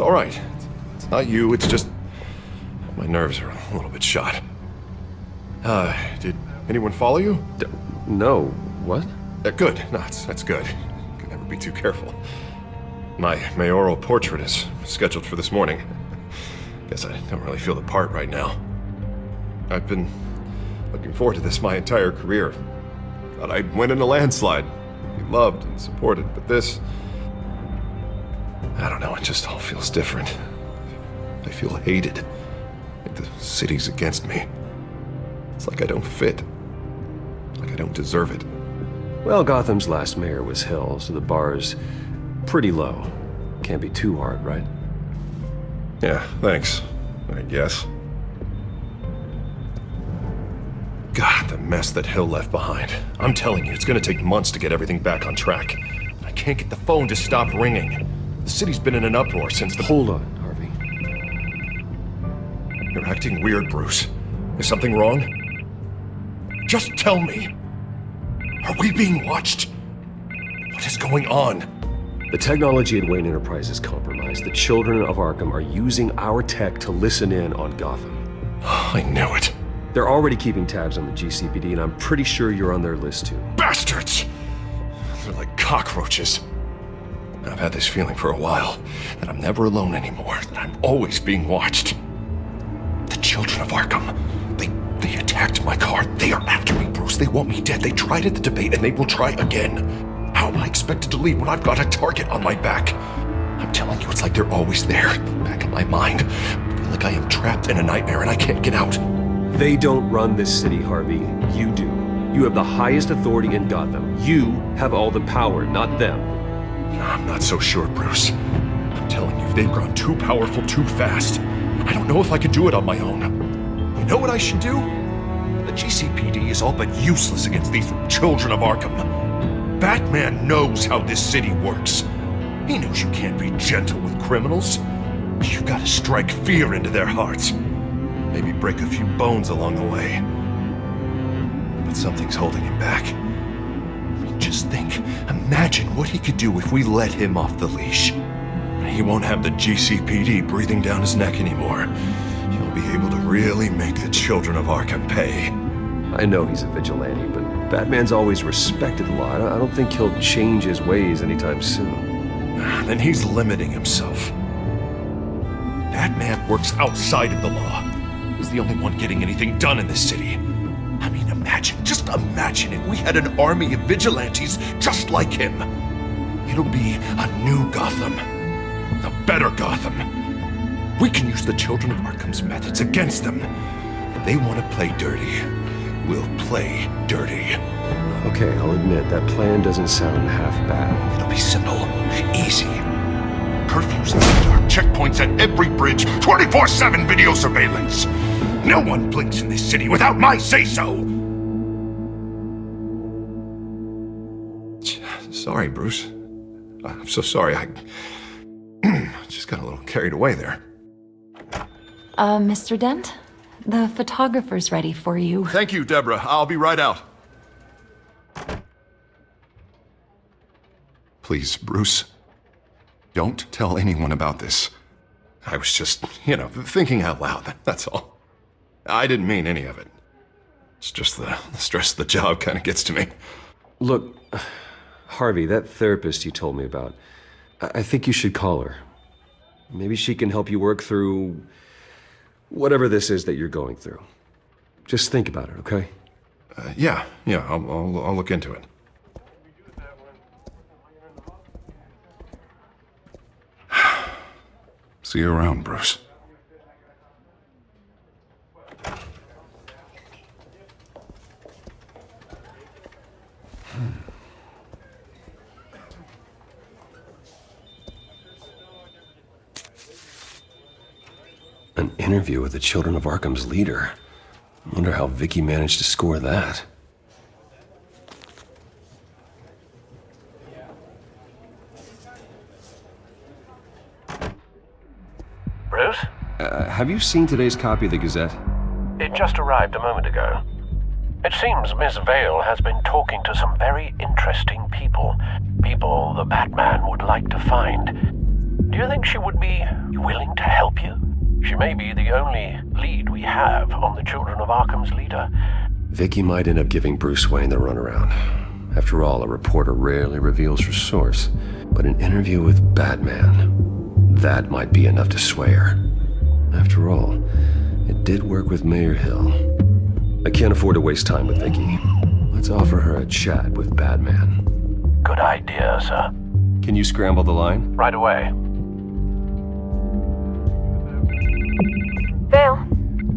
all right. It's not you, it's just my nerves are a little bit shot. Did anyone follow you? No. What? Good. No, that's good. Can never be too careful. My mayoral portrait is scheduled for this morning. Guess I don't really feel the part right now. I've been looking forward to this my entire career. Thought I'd win in a landslide, be loved and supported, but this... I don't know, it just all feels different. I feel hated. Like the city's against me. It's like I don't fit. Like I don't deserve it. Well, Gotham's last mayor was Hill, so the bar's pretty low. Can't be too hard, right? Yeah, thanks. I guess. God, the mess that Hill left behind. I'm telling you, it's gonna take months to get everything back on track. I can't get the phone to stop ringing. The city's been in an uproar since the— Hold on, Harvey. You're acting weird, Bruce. Is something wrong? Just tell me. Are we being watched? What is going on? The technology at Wayne Enterprise is compromised. The children of Arkham are using our tech to listen in on Gotham. I knew it. They're already keeping tabs on the GCPD, and I'm pretty sure you're on their list too. Bastards! They're like cockroaches. I've had this feeling for a while, that I'm never alone anymore, that I'm always being watched. The children of Arkham, they attacked my car. They are after me, Bruce. They want me dead. They tried at the debate, and they will try again. How am I expected to leave when I've got a target on my back? I'm telling you, it's like they're always there, back in my mind. I feel like I am trapped in a nightmare and I can't get out. They don't run this city, Harvey. You do. You have the highest authority in Gotham. You have all the power, not them. I'm not so sure, Bruce. I'm telling you, they've grown too powerful too fast. I don't know if I could do it on my own. You know what I should do? The GCPD is all but useless against these children of Arkham. Batman knows how this city works. He knows you can't be gentle with criminals. You gotta strike fear into their hearts. Maybe break a few bones along the way. But something's holding him back. I mean, just think, imagine what he could do if we let him off the leash. He won't have the GCPD breathing down his neck anymore. He'll be able to really make the children of Arkham pay. I know he's a vigilante, but Batman's always respected the law. I don't think he'll change his ways anytime soon. Then he's limiting himself. Batman works outside of the law. He's the only one getting anything done in this city. I mean, just imagine if we had an army of vigilantes just like him. It'll be a new Gotham. A better Gotham. We can use the children of Arkham's methods against them. If they want to play dirty, we'll play dirty. Okay, I'll admit, that plan doesn't sound half bad. It'll be simple, easy. Curfews in the dark, checkpoints at every bridge, 24/7 video surveillance. No one blinks in this city without my say-so. Sorry, Bruce. I'm so sorry. I just got a little carried away there. Mr. Dent? The photographer's ready for you. Thank you, Deborah. I'll be right out. Please, Bruce, don't tell anyone about this. I was just, thinking out loud, that's all. I didn't mean any of it. It's just the stress of the job kind of gets to me. Look, Harvey, that therapist you told me about, I think you should call her. Maybe she can help you work through whatever this is that you're going through. Just think about it, okay? Yeah, I'll look into it. See you around, Bruce. An interview with the Children of Arkham's leader. I wonder how Vicky managed to score that. Bruce? Have you seen today's copy of the Gazette? It just arrived a moment ago. It seems Miss Vale has been talking to some very interesting people. People the Batman would like to find. Do you think she would be willing to help you? She may be the only lead we have on the Children of Arkham's leader. Vicky might end up giving Bruce Wayne the runaround. After all, a reporter rarely reveals her source. But an interview with Batman, that might be enough to sway her. After all, it did work with Mayor Hill. I can't afford to waste time with Vicky. Let's offer her a chat with Batman. Good idea, sir. Can you scramble the line? Right away. Vale.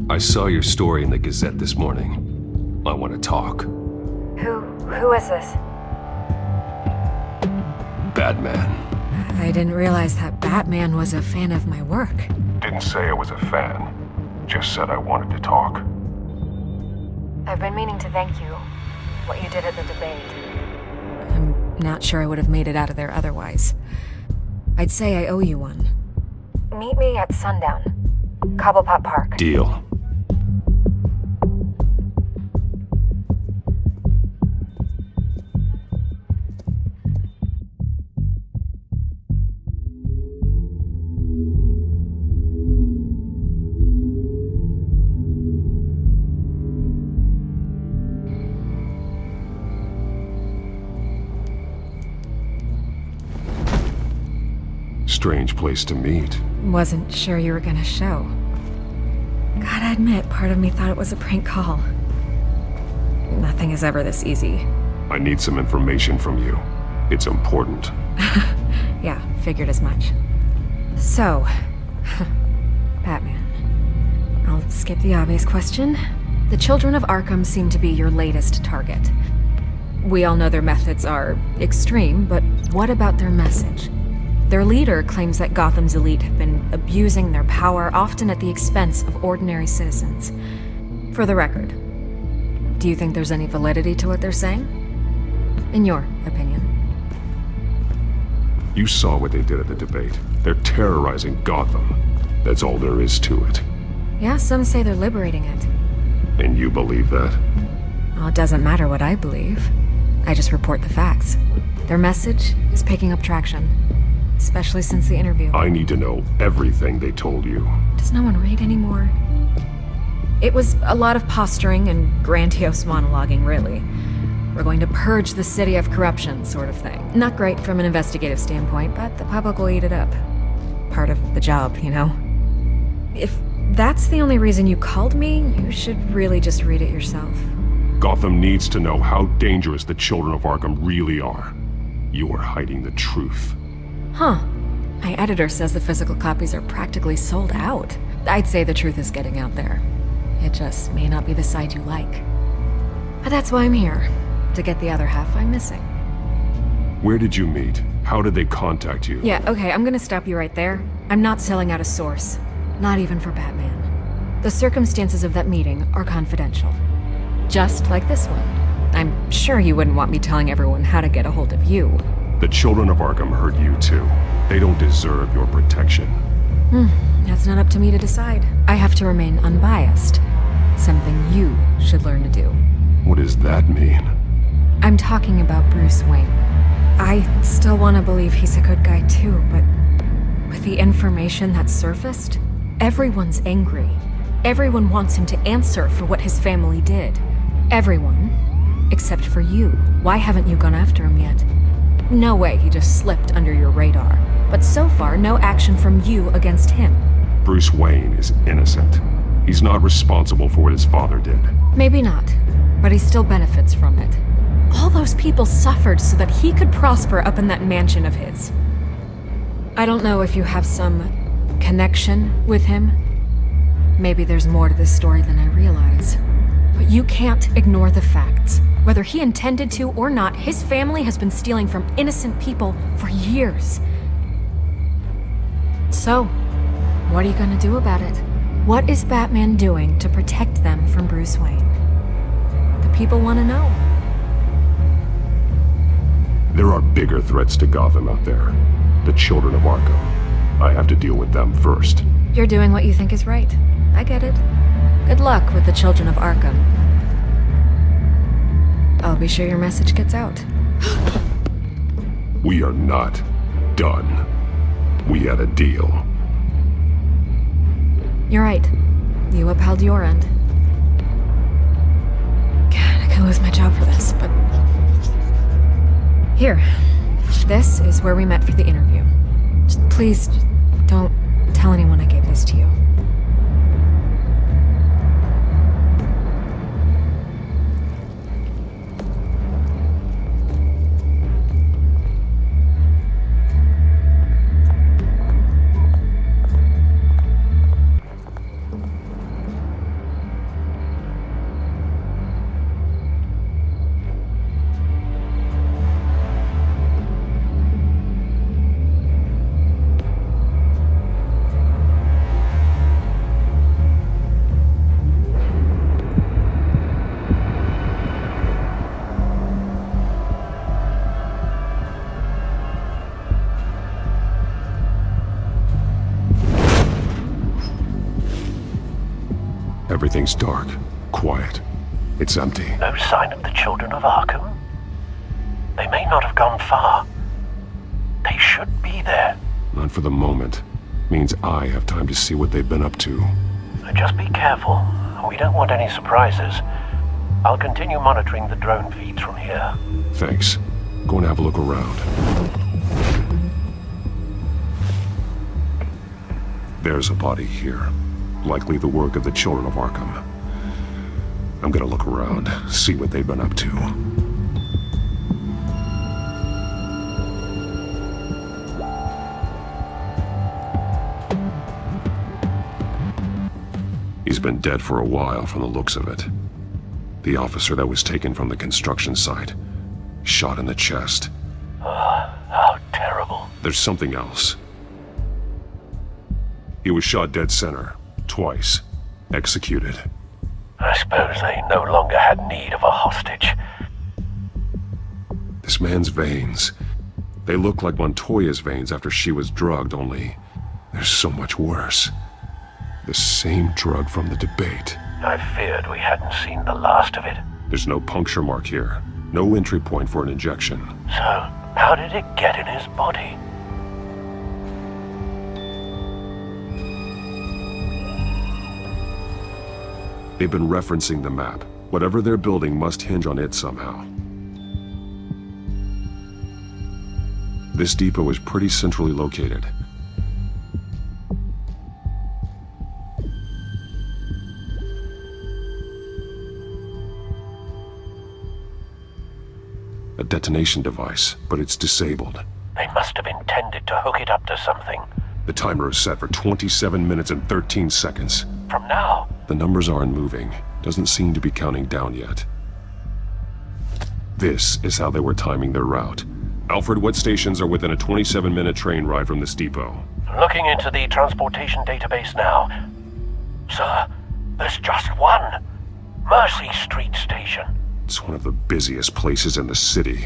I saw your story in the Gazette this morning. I want to talk. Who is this? Batman. I didn't realize that Batman was a fan of my work. Didn't say I was a fan. Just said I wanted to talk. I've been meaning to thank you. What you did at the debate. I'm not sure I would have made it out of there otherwise. I'd say I owe you one. Meet me at sundown. Cobblepot Park. Deal. Strange place to meet. Wasn't sure you were gonna show. Gotta admit, part of me thought it was a prank call. Nothing is ever this easy. I need some information from you. It's important. Yeah, figured as much. So, Batman. I'll skip the obvious question. The Children of Arkham seem to be your latest target. We all know their methods are extreme, but what about their message? Their leader claims that Gotham's elite have been abusing their power, often at the expense of ordinary citizens. For the record, do you think there's any validity to what they're saying? In your opinion? You saw what they did at the debate. They're terrorizing Gotham. That's all there is to it. Yeah, some say they're liberating it. And you believe that? Well, it doesn't matter what I believe. I just report the facts. Their message is picking up traction. Especially since the interview. I need to know everything they told you. Does no one read anymore? It was a lot of posturing and grandiose monologuing, really. We're going to purge the city of corruption, sort of thing. Not great from an investigative standpoint, but the public will eat it up. Part of the job, you know? If that's the only reason you called me, you should really just read it yourself. Gotham needs to know how dangerous the Children of Arkham really are. You are hiding the truth. Huh. My editor says the physical copies are practically sold out. I'd say the truth is getting out there. It just may not be the side you like. But that's why I'm here. To get the other half I'm missing. Where did you meet? How did they contact you? Yeah, okay, I'm gonna stop you right there. I'm not selling out a source. Not even for Batman. The circumstances of that meeting are confidential. Just like this one. I'm sure you wouldn't want me telling everyone how to get a hold of you. The Children of Arkham heard you too. They don't deserve your protection. That's not up to me to decide. I have to remain unbiased. Something you should learn to do. What does that mean? I'm talking about Bruce Wayne. I still want to believe he's a good guy too, but with the information that surfaced, everyone's angry. Everyone wants him to answer for what his family did. Everyone, except for you. Why haven't you gone after him yet? No way he just slipped under your radar. But so far, no action from you against him. Bruce Wayne is innocent. He's not responsible for what his father did. Maybe not, but he still benefits from it. All those people suffered so that he could prosper up in that mansion of his. I don't know if you have some connection with him. Maybe there's more to this story than I realize. But you can't ignore the facts. Whether he intended to or not, his family has been stealing from innocent people for years. So, what are you gonna do about it? What is Batman doing to protect them from Bruce Wayne? The people want to know. There are bigger threats to Gotham out there. The Children of Arkham. I have to deal with them first. You're doing what you think is right. I get it. Good luck with the Children of Arkham. I'll be sure your message gets out. We are not done. We had a deal. You're right. You upheld your end. God, I could lose my job for this, but... Here. This is where we met for the interview. Just please, don't tell anyone I gave this to you. Everything's dark, quiet. It's empty. No sign of the children of Arkham? They may not have gone far. They should be there. Not for the moment. Means I have time to see what they've been up to. Just be careful. We don't want any surprises. I'll continue monitoring the drone feeds from here. Thanks. Go and have a look around. There's a body here. Likely the work of the children of Arkham. I'm gonna look around, see what they've been up to. He's been dead for a while from the looks of it. The officer that was taken from the construction site. Shot in the chest. How terrible. There's something else. He was shot dead center. Twice. Executed. I suppose they no longer had need of a hostage. This man's veins. They look like Montoya's veins after she was drugged, only they're so much worse. The same drug from the debate. I feared we hadn't seen the last of it. There's no puncture mark here. No entry point for an injection. So, how did it get in his body? They've been referencing the map. Whatever they're building must hinge on it somehow. This depot is pretty centrally located. A detonation device, but it's disabled. They must have intended to hook it up to something. The timer is set for 27 minutes and 13 seconds. From now? The numbers aren't moving. Doesn't seem to be counting down yet. This is how they were timing their route. Alfred, what stations are within a 27-minute train ride from this depot? Looking into the transportation database now. Sir, there's just one. Mercy Street Station. It's one of the busiest places in the city.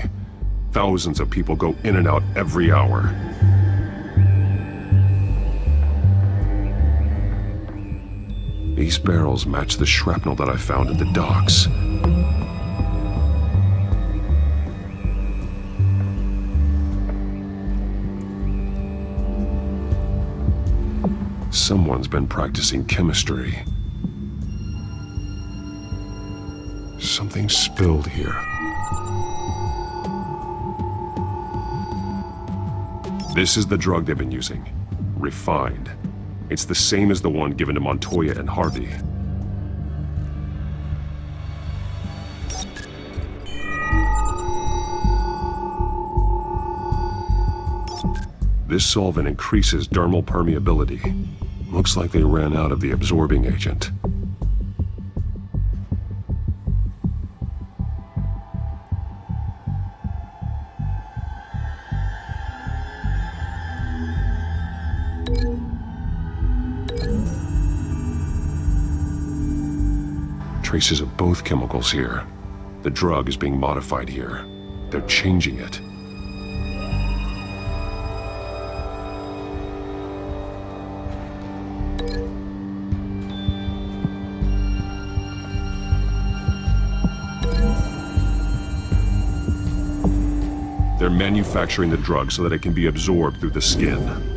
Thousands of people go in and out every hour. These barrels match the shrapnel that I found at the docks. Someone's been practicing chemistry. Something spilled here. This is the drug they've been using. Refined. It's the same as the one given to Montoya and Harvey. This solvent increases dermal permeability. Looks like they ran out of the absorbing agent. Traces of both chemicals here. The drug is being modified here. They're changing it. They're manufacturing the drug so that it can be absorbed through the skin.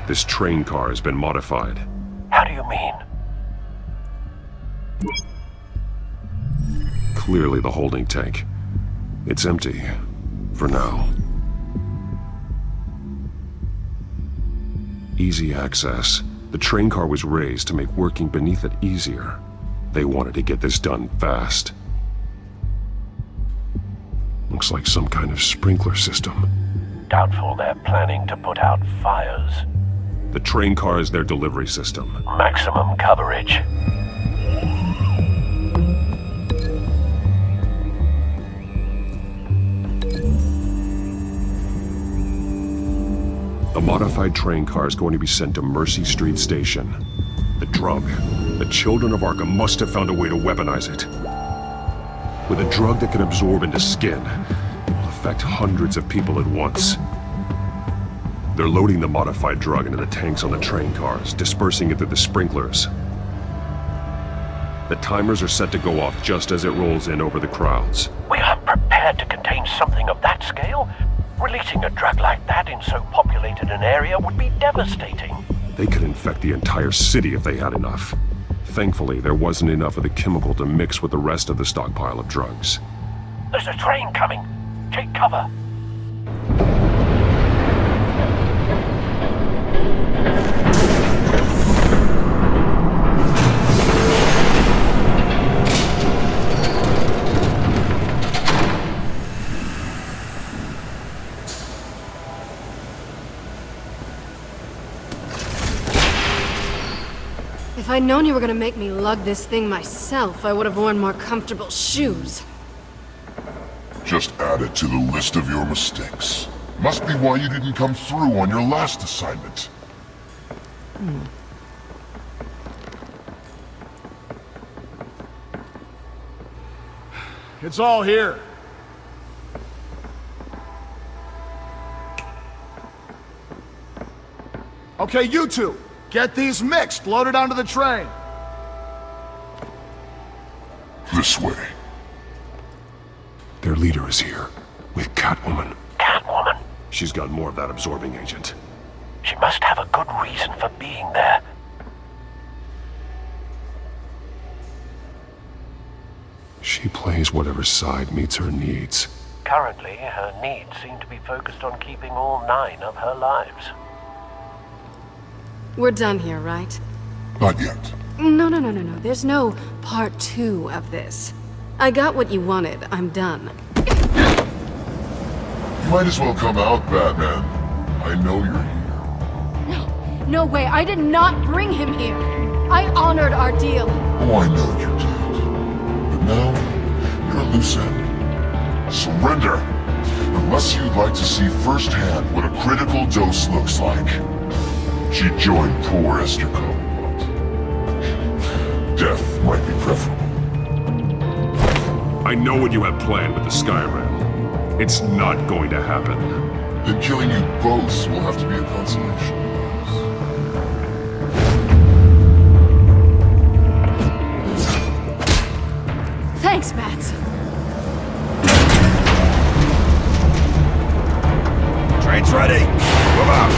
This train car has been modified. How do you mean? Clearly the holding tank. It's empty. For now. Easy access. The train car was raised to make working beneath it easier. They wanted to get this done fast. Looks like some kind of sprinkler system. Doubtful they're planning to put out fires. The train car is their delivery system. Maximum coverage. The modified train car is going to be sent to Mercy Street Station. The drug. The children of Arkham must have found a way to weaponize it. With a drug that can absorb into skin, it will affect hundreds of people at once. They're loading the modified drug into the tanks on the train cars, dispersing it through the sprinklers. The timers are set to go off just as it rolls in over the crowds. We aren't prepared to contain something of that scale. Releasing a drug like that in so populated an area would be devastating. They could infect the entire city if they had enough. Thankfully, there wasn't enough of the chemical to mix with the rest of the stockpile of drugs. There's a train coming. Take cover. If I'd known you were gonna make me lug this thing myself, I would have worn more comfortable shoes. Just add it to the list of your mistakes. Must be why you didn't come through on your last assignment. It's all here. Okay, you two, get these mixed, loaded onto the train. This way. Their leader is here, with Catwoman. Catwoman? She's got more of that absorbing agent. She must have a good reason for being there. She plays whatever side meets her needs. Currently, her needs seem to be focused on keeping all 9 of her lives. We're done here, right? Not yet. No. There's no part 2 of this. I got what you wanted. I'm done. You might as well come out, Batman. I know you're here. No way. I did not bring him here. I honored our deal. Oh, I know you did. But now, you're a loose end. Surrender! Unless you'd like to see firsthand what a critical dose looks like. She joined poor Esther Cobblepot. Death might be preferable. I know what you have planned with the Skyrim. It's not going to happen. Then killing you both will have to be a consolation. Thanks, Bats. Train's ready. Move out.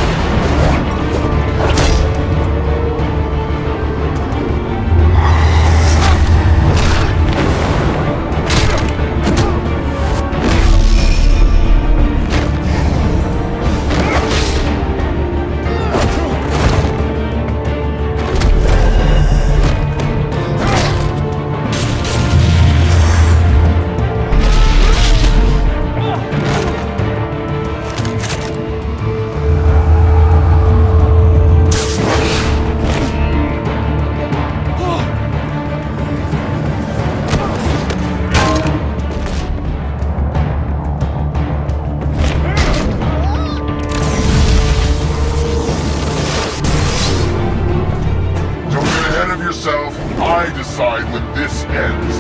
I decide when this ends.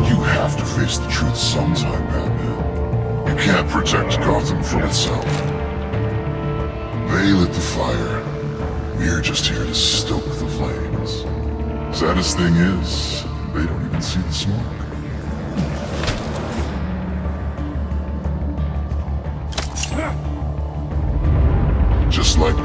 You have to face the truth sometime, Batman. You can't protect Gotham from itself. They lit the fire. We're just here to stoke the flames. Saddest thing is, they don't even see the smoke. Just like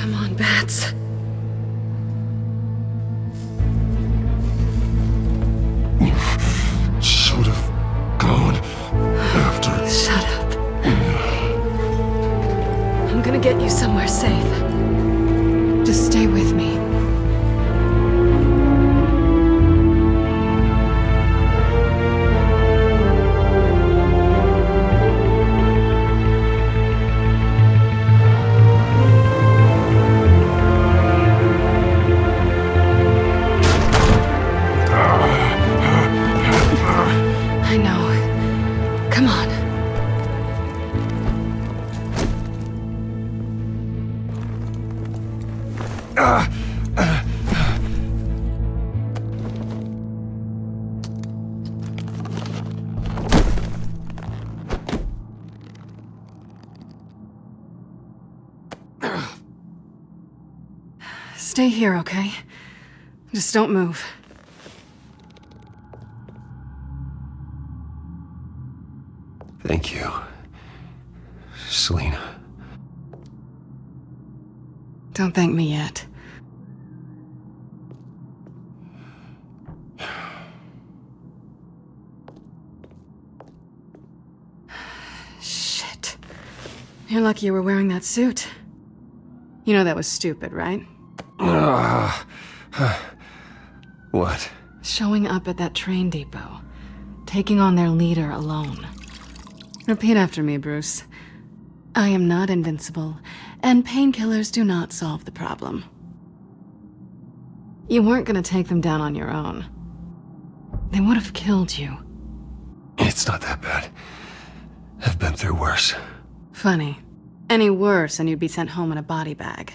Come on, Bats. Should have gone after. Shut up. I'm gonna get you somewhere safe. Just stay with me. I know. Come on. Stay here, okay? Just don't move. Thank you, Selina. Don't thank me yet. Shit. You're lucky you were wearing that suit. You know that was stupid, right? What? Showing up at that train depot. Taking on their leader alone. Repeat after me, Bruce. I am not invincible, and painkillers do not solve the problem. You weren't gonna take them down on your own. They would have killed you. It's not that bad. I've been through worse. Funny. Any worse and you'd be sent home in a body bag.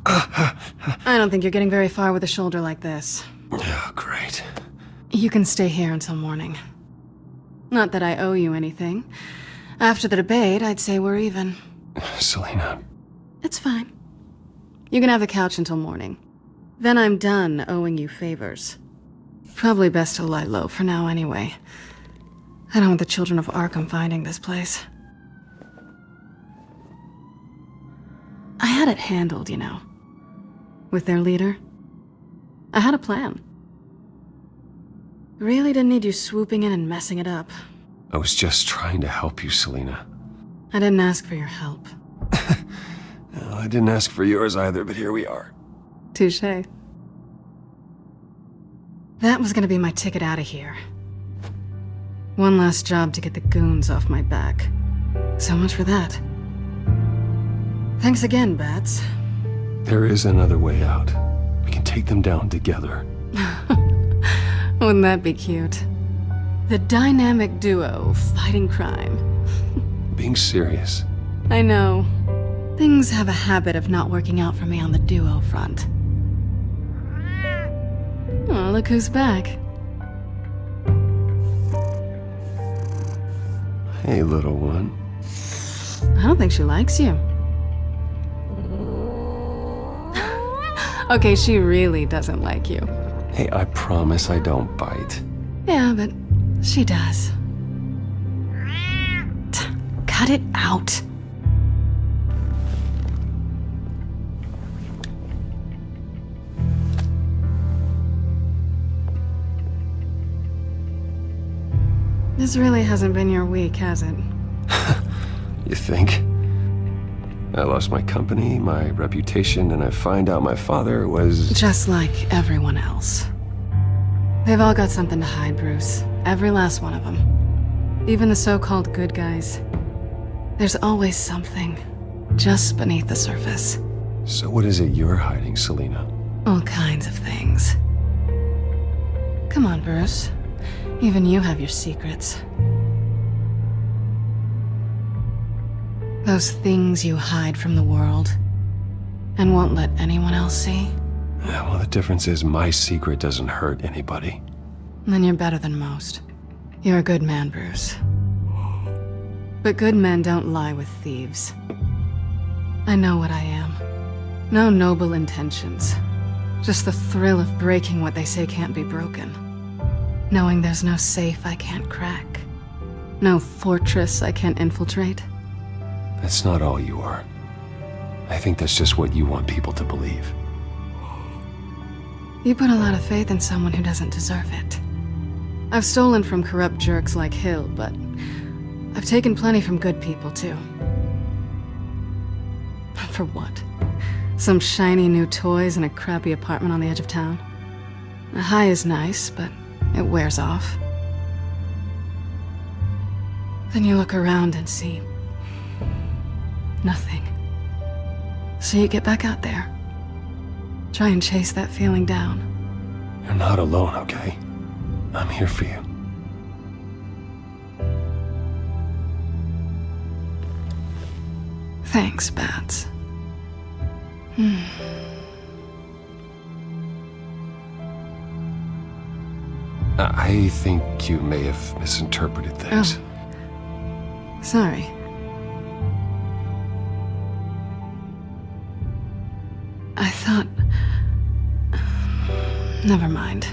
I don't think you're getting very far with a shoulder like this. Oh, great. You can stay here until morning. Not that I owe you anything. After the debate, I'd say we're even. Selina. It's fine. You can have the couch until morning. Then I'm done owing you favors. Probably best to lie low for now anyway. I don't want the children of Arkham finding this place. I had it handled, you know. With their leader. I had a plan. Really didn't need you swooping in and messing it up. I was just trying to help you, Selina. I didn't ask for your help. Well, I didn't ask for yours either, but here we are. Touché. That was gonna be my ticket out of here. One last job to get the goons off my back. So much for that. Thanks again, Bats. There is another way out. We can take them down together. Wouldn't that be cute? The dynamic duo fighting crime. Being serious. I know. Things have a habit of not working out for me on the duo front. Oh, look who's back. Hey, little one. I don't think she likes you. Okay, she really doesn't like you. Hey, I promise I don't bite. Yeah, but she does. Cut it out. This really hasn't been your week, has it? You think? I lost my company, my reputation, and I find out my father was... Just like everyone else. They've all got something to hide, Bruce. Every last one of them. Even the so-called good guys. There's always something just beneath the surface. So what is it you're hiding, Selina? All kinds of things. Come on, Bruce. Even you have your secrets. Those things you hide from the world and won't let anyone else see. Yeah, well, the difference is my secret doesn't hurt anybody. Then you're better than most. You're a good man, Bruce. But good men don't lie with thieves. I know what I am. No noble intentions. Just the thrill of breaking what they say can't be broken. Knowing there's no safe I can't crack. No fortress I can't infiltrate? That's not all you are. I think that's just what you want people to believe. You put a lot of faith in someone who doesn't deserve it. I've stolen from corrupt jerks like Hill, but I've taken plenty from good people, too. For what? Some shiny new toys and a crappy apartment on the edge of town? The high is nice, but it wears off. Then you look around and see nothing. So you get back out there. Try and chase that feeling down. You're not alone, okay? I'm here for you. Thanks, Bats. I think you may have misinterpreted things. Oh. Sorry. I thought... Never mind.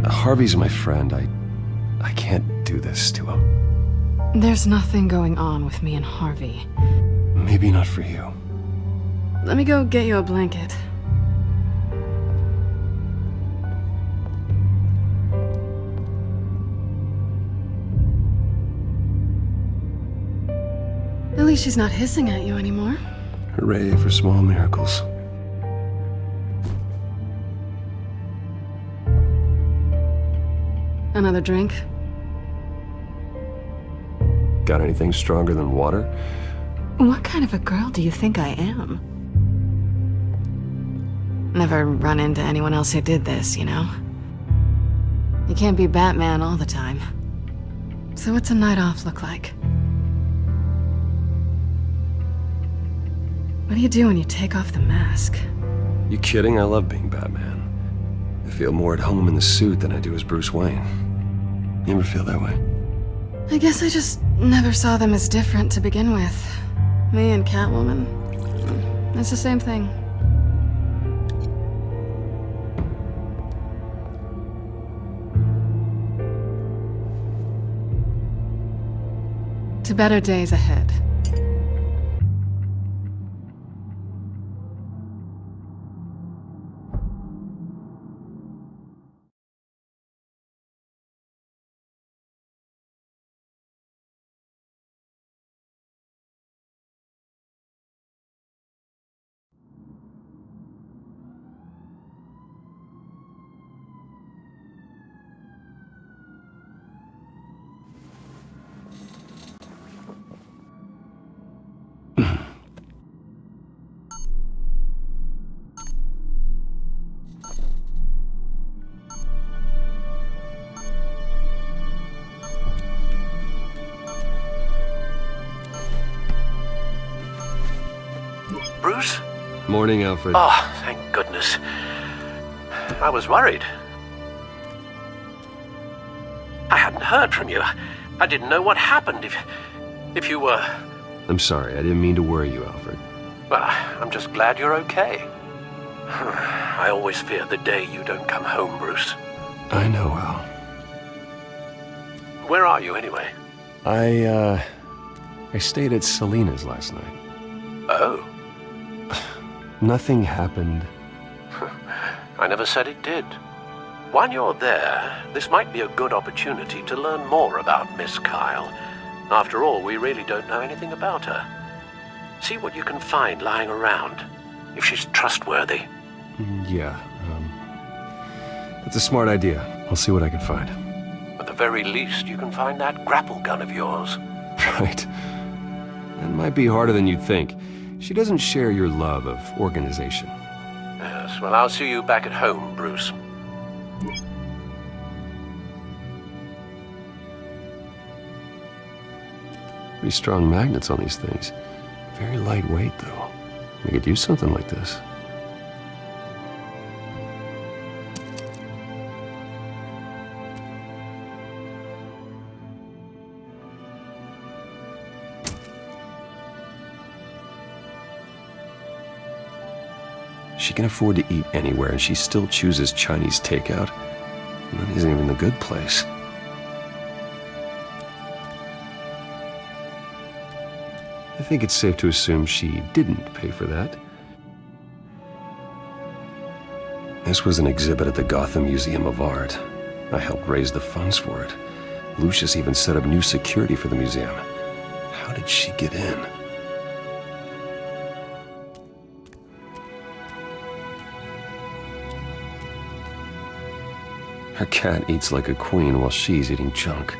Harvey's my friend. I can't do this to him. There's nothing going on with me and Harvey. Maybe not for you. Let me go get you a blanket. At least she's not hissing at you anymore. Hooray for small miracles. Another drink? Got anything stronger than water? What kind of a girl do you think I am? Never run into anyone else who did this, you know? You can't be Batman all the time. So what's a night off look like? What do you do when you take off the mask? You kidding? I love being Batman. I feel more at home in the suit than I do as Bruce Wayne. You ever feel that way? I guess I just never saw them as different to begin with. Me and Catwoman, it's the same thing. To better days ahead. Bruce? Morning, Alfred. Oh, thank goodness. I was worried. I hadn't heard from you. I didn't know what happened if you were... I'm sorry, I didn't mean to worry you, Alfred. Well, I'm just glad you're okay. I always fear the day you don't come home, Bruce. I know, Al. Where are you, anyway? I stayed at Selina's last night. Oh. Nothing happened. I never said it did. While you're there, this might be a good opportunity to learn more about Miss Kyle. After all, we really don't know anything about her. See what you can find lying around, if she's trustworthy. Yeah, that's a smart idea. I'll see what I can find. At the very least, you can find that grapple gun of yours. Right. That might be harder than you'd think. She doesn't share your love of organization. Yes, well, I'll see you back at home, Bruce. Pretty strong magnets on these things. Very lightweight, though. We could use something like this. She can afford to eat anywhere, and she still chooses Chinese takeout. And that isn't even the good place. I think it's safe to assume she didn't pay for that. This was an exhibit at the Gotham Museum of Art. I helped raise the funds for it. Lucius even set up new security for the museum. How did she get in? Her cat eats like a queen while she's eating junk.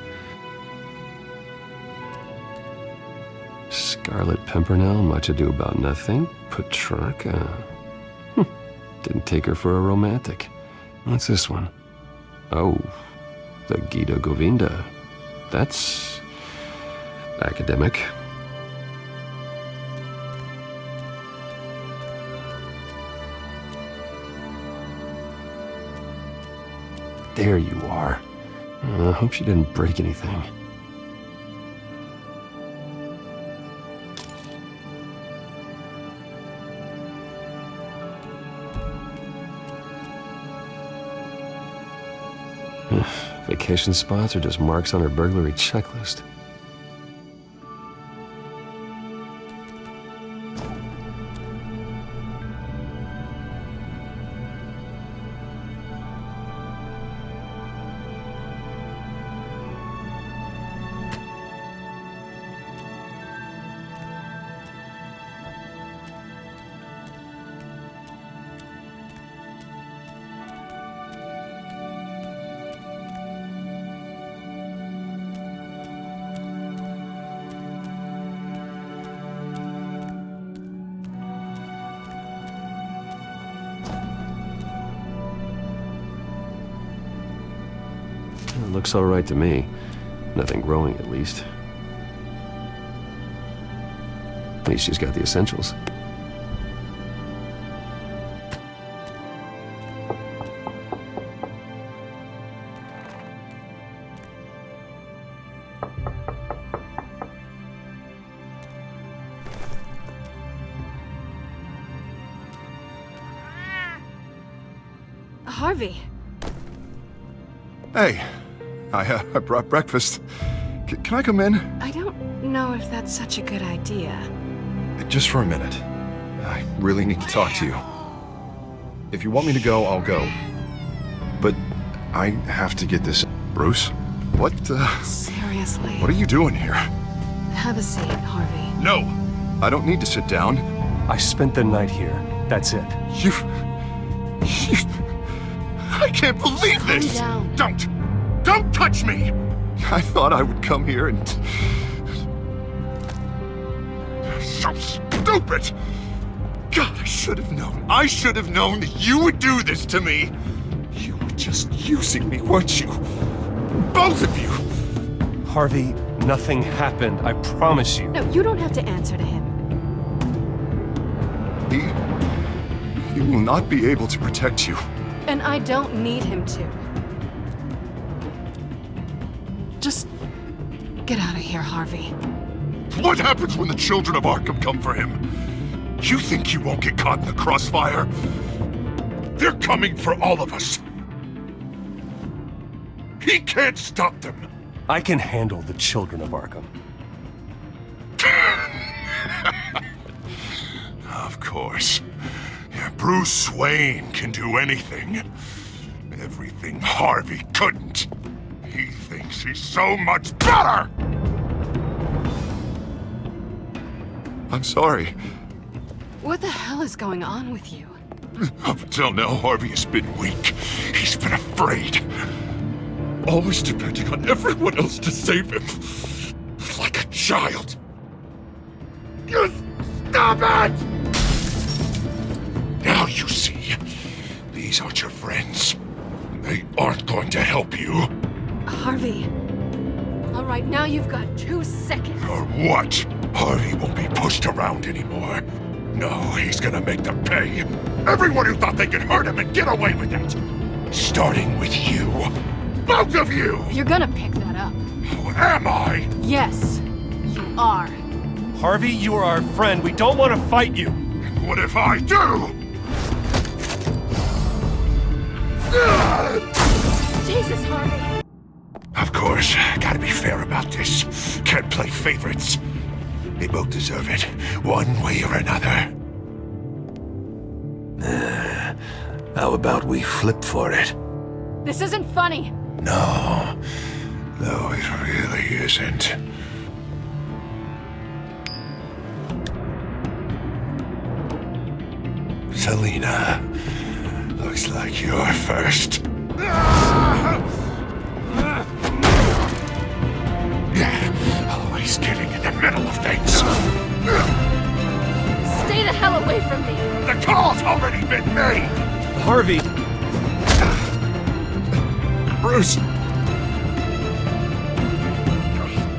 Scarlet Pimpernel, Much Ado About Nothing, Petrarca. Didn't take her for a romantic. What's this one? Oh, the Gita Govinda. That's academic. There you are. I hope she didn't break anything. Vacation spots are just marks on her burglary checklist. Looks all right to me. Nothing growing, at least. At least she's got the essentials. Harvey. Hey. I brought breakfast. Can I come in? I don't know if that's such a good idea. Just for a minute. I really need to talk to you. If you want me to go, I'll go. But I have to get this... Bruce? What, Seriously? What are you doing here? Have a seat, Harvey. No! I don't need to sit down. I spent the night here. That's it. You... I can't believe this! Calm down. Don't touch me! I thought I would come here and... So stupid! God, I should have known. I should have known that you would do this to me. You were just using me, weren't you? Both of you! Harvey, nothing happened. I promise you. No, you don't have to answer to him. He will not be able to protect you. And I don't need him to. Just get out of here, Harvey. What happens when the children of Arkham come for him? You think you won't get caught in the crossfire? They're coming for all of us. He can't stop them. I can handle the children of Arkham. Of course. Bruce Wayne can do anything. Everything Harvey couldn't. He thinks he's so much better! I'm sorry. What the hell is going on with you? Up until now, Harvey has been weak. He's been afraid. Always depending on everyone else to save him. Like a child. You stop it! Now you see. These aren't your friends. They aren't going to help you. Harvey. All right, now you've got 2 seconds. Or what? Harvey won't be pushed around anymore. No, he's gonna make them pay. Everyone who thought they could hurt him and get away with it. Starting with you. Both of you! You're gonna pick that up. Oh, am I? Yes, you are. Harvey, you are our friend. We don't want to fight you. What if I do? Jesus, Harvey. Of course, gotta be fair about this. Can't play favorites. They both deserve it, one way or another. How about we flip for it? This isn't funny. No, it really isn't. Selina, looks like you're first. Always getting in the middle of things. Stay the hell away from me. The call's already been made. Harvey! Bruce!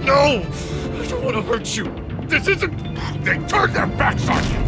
No! I don't want to hurt you. This isn't... They turned their backs on you.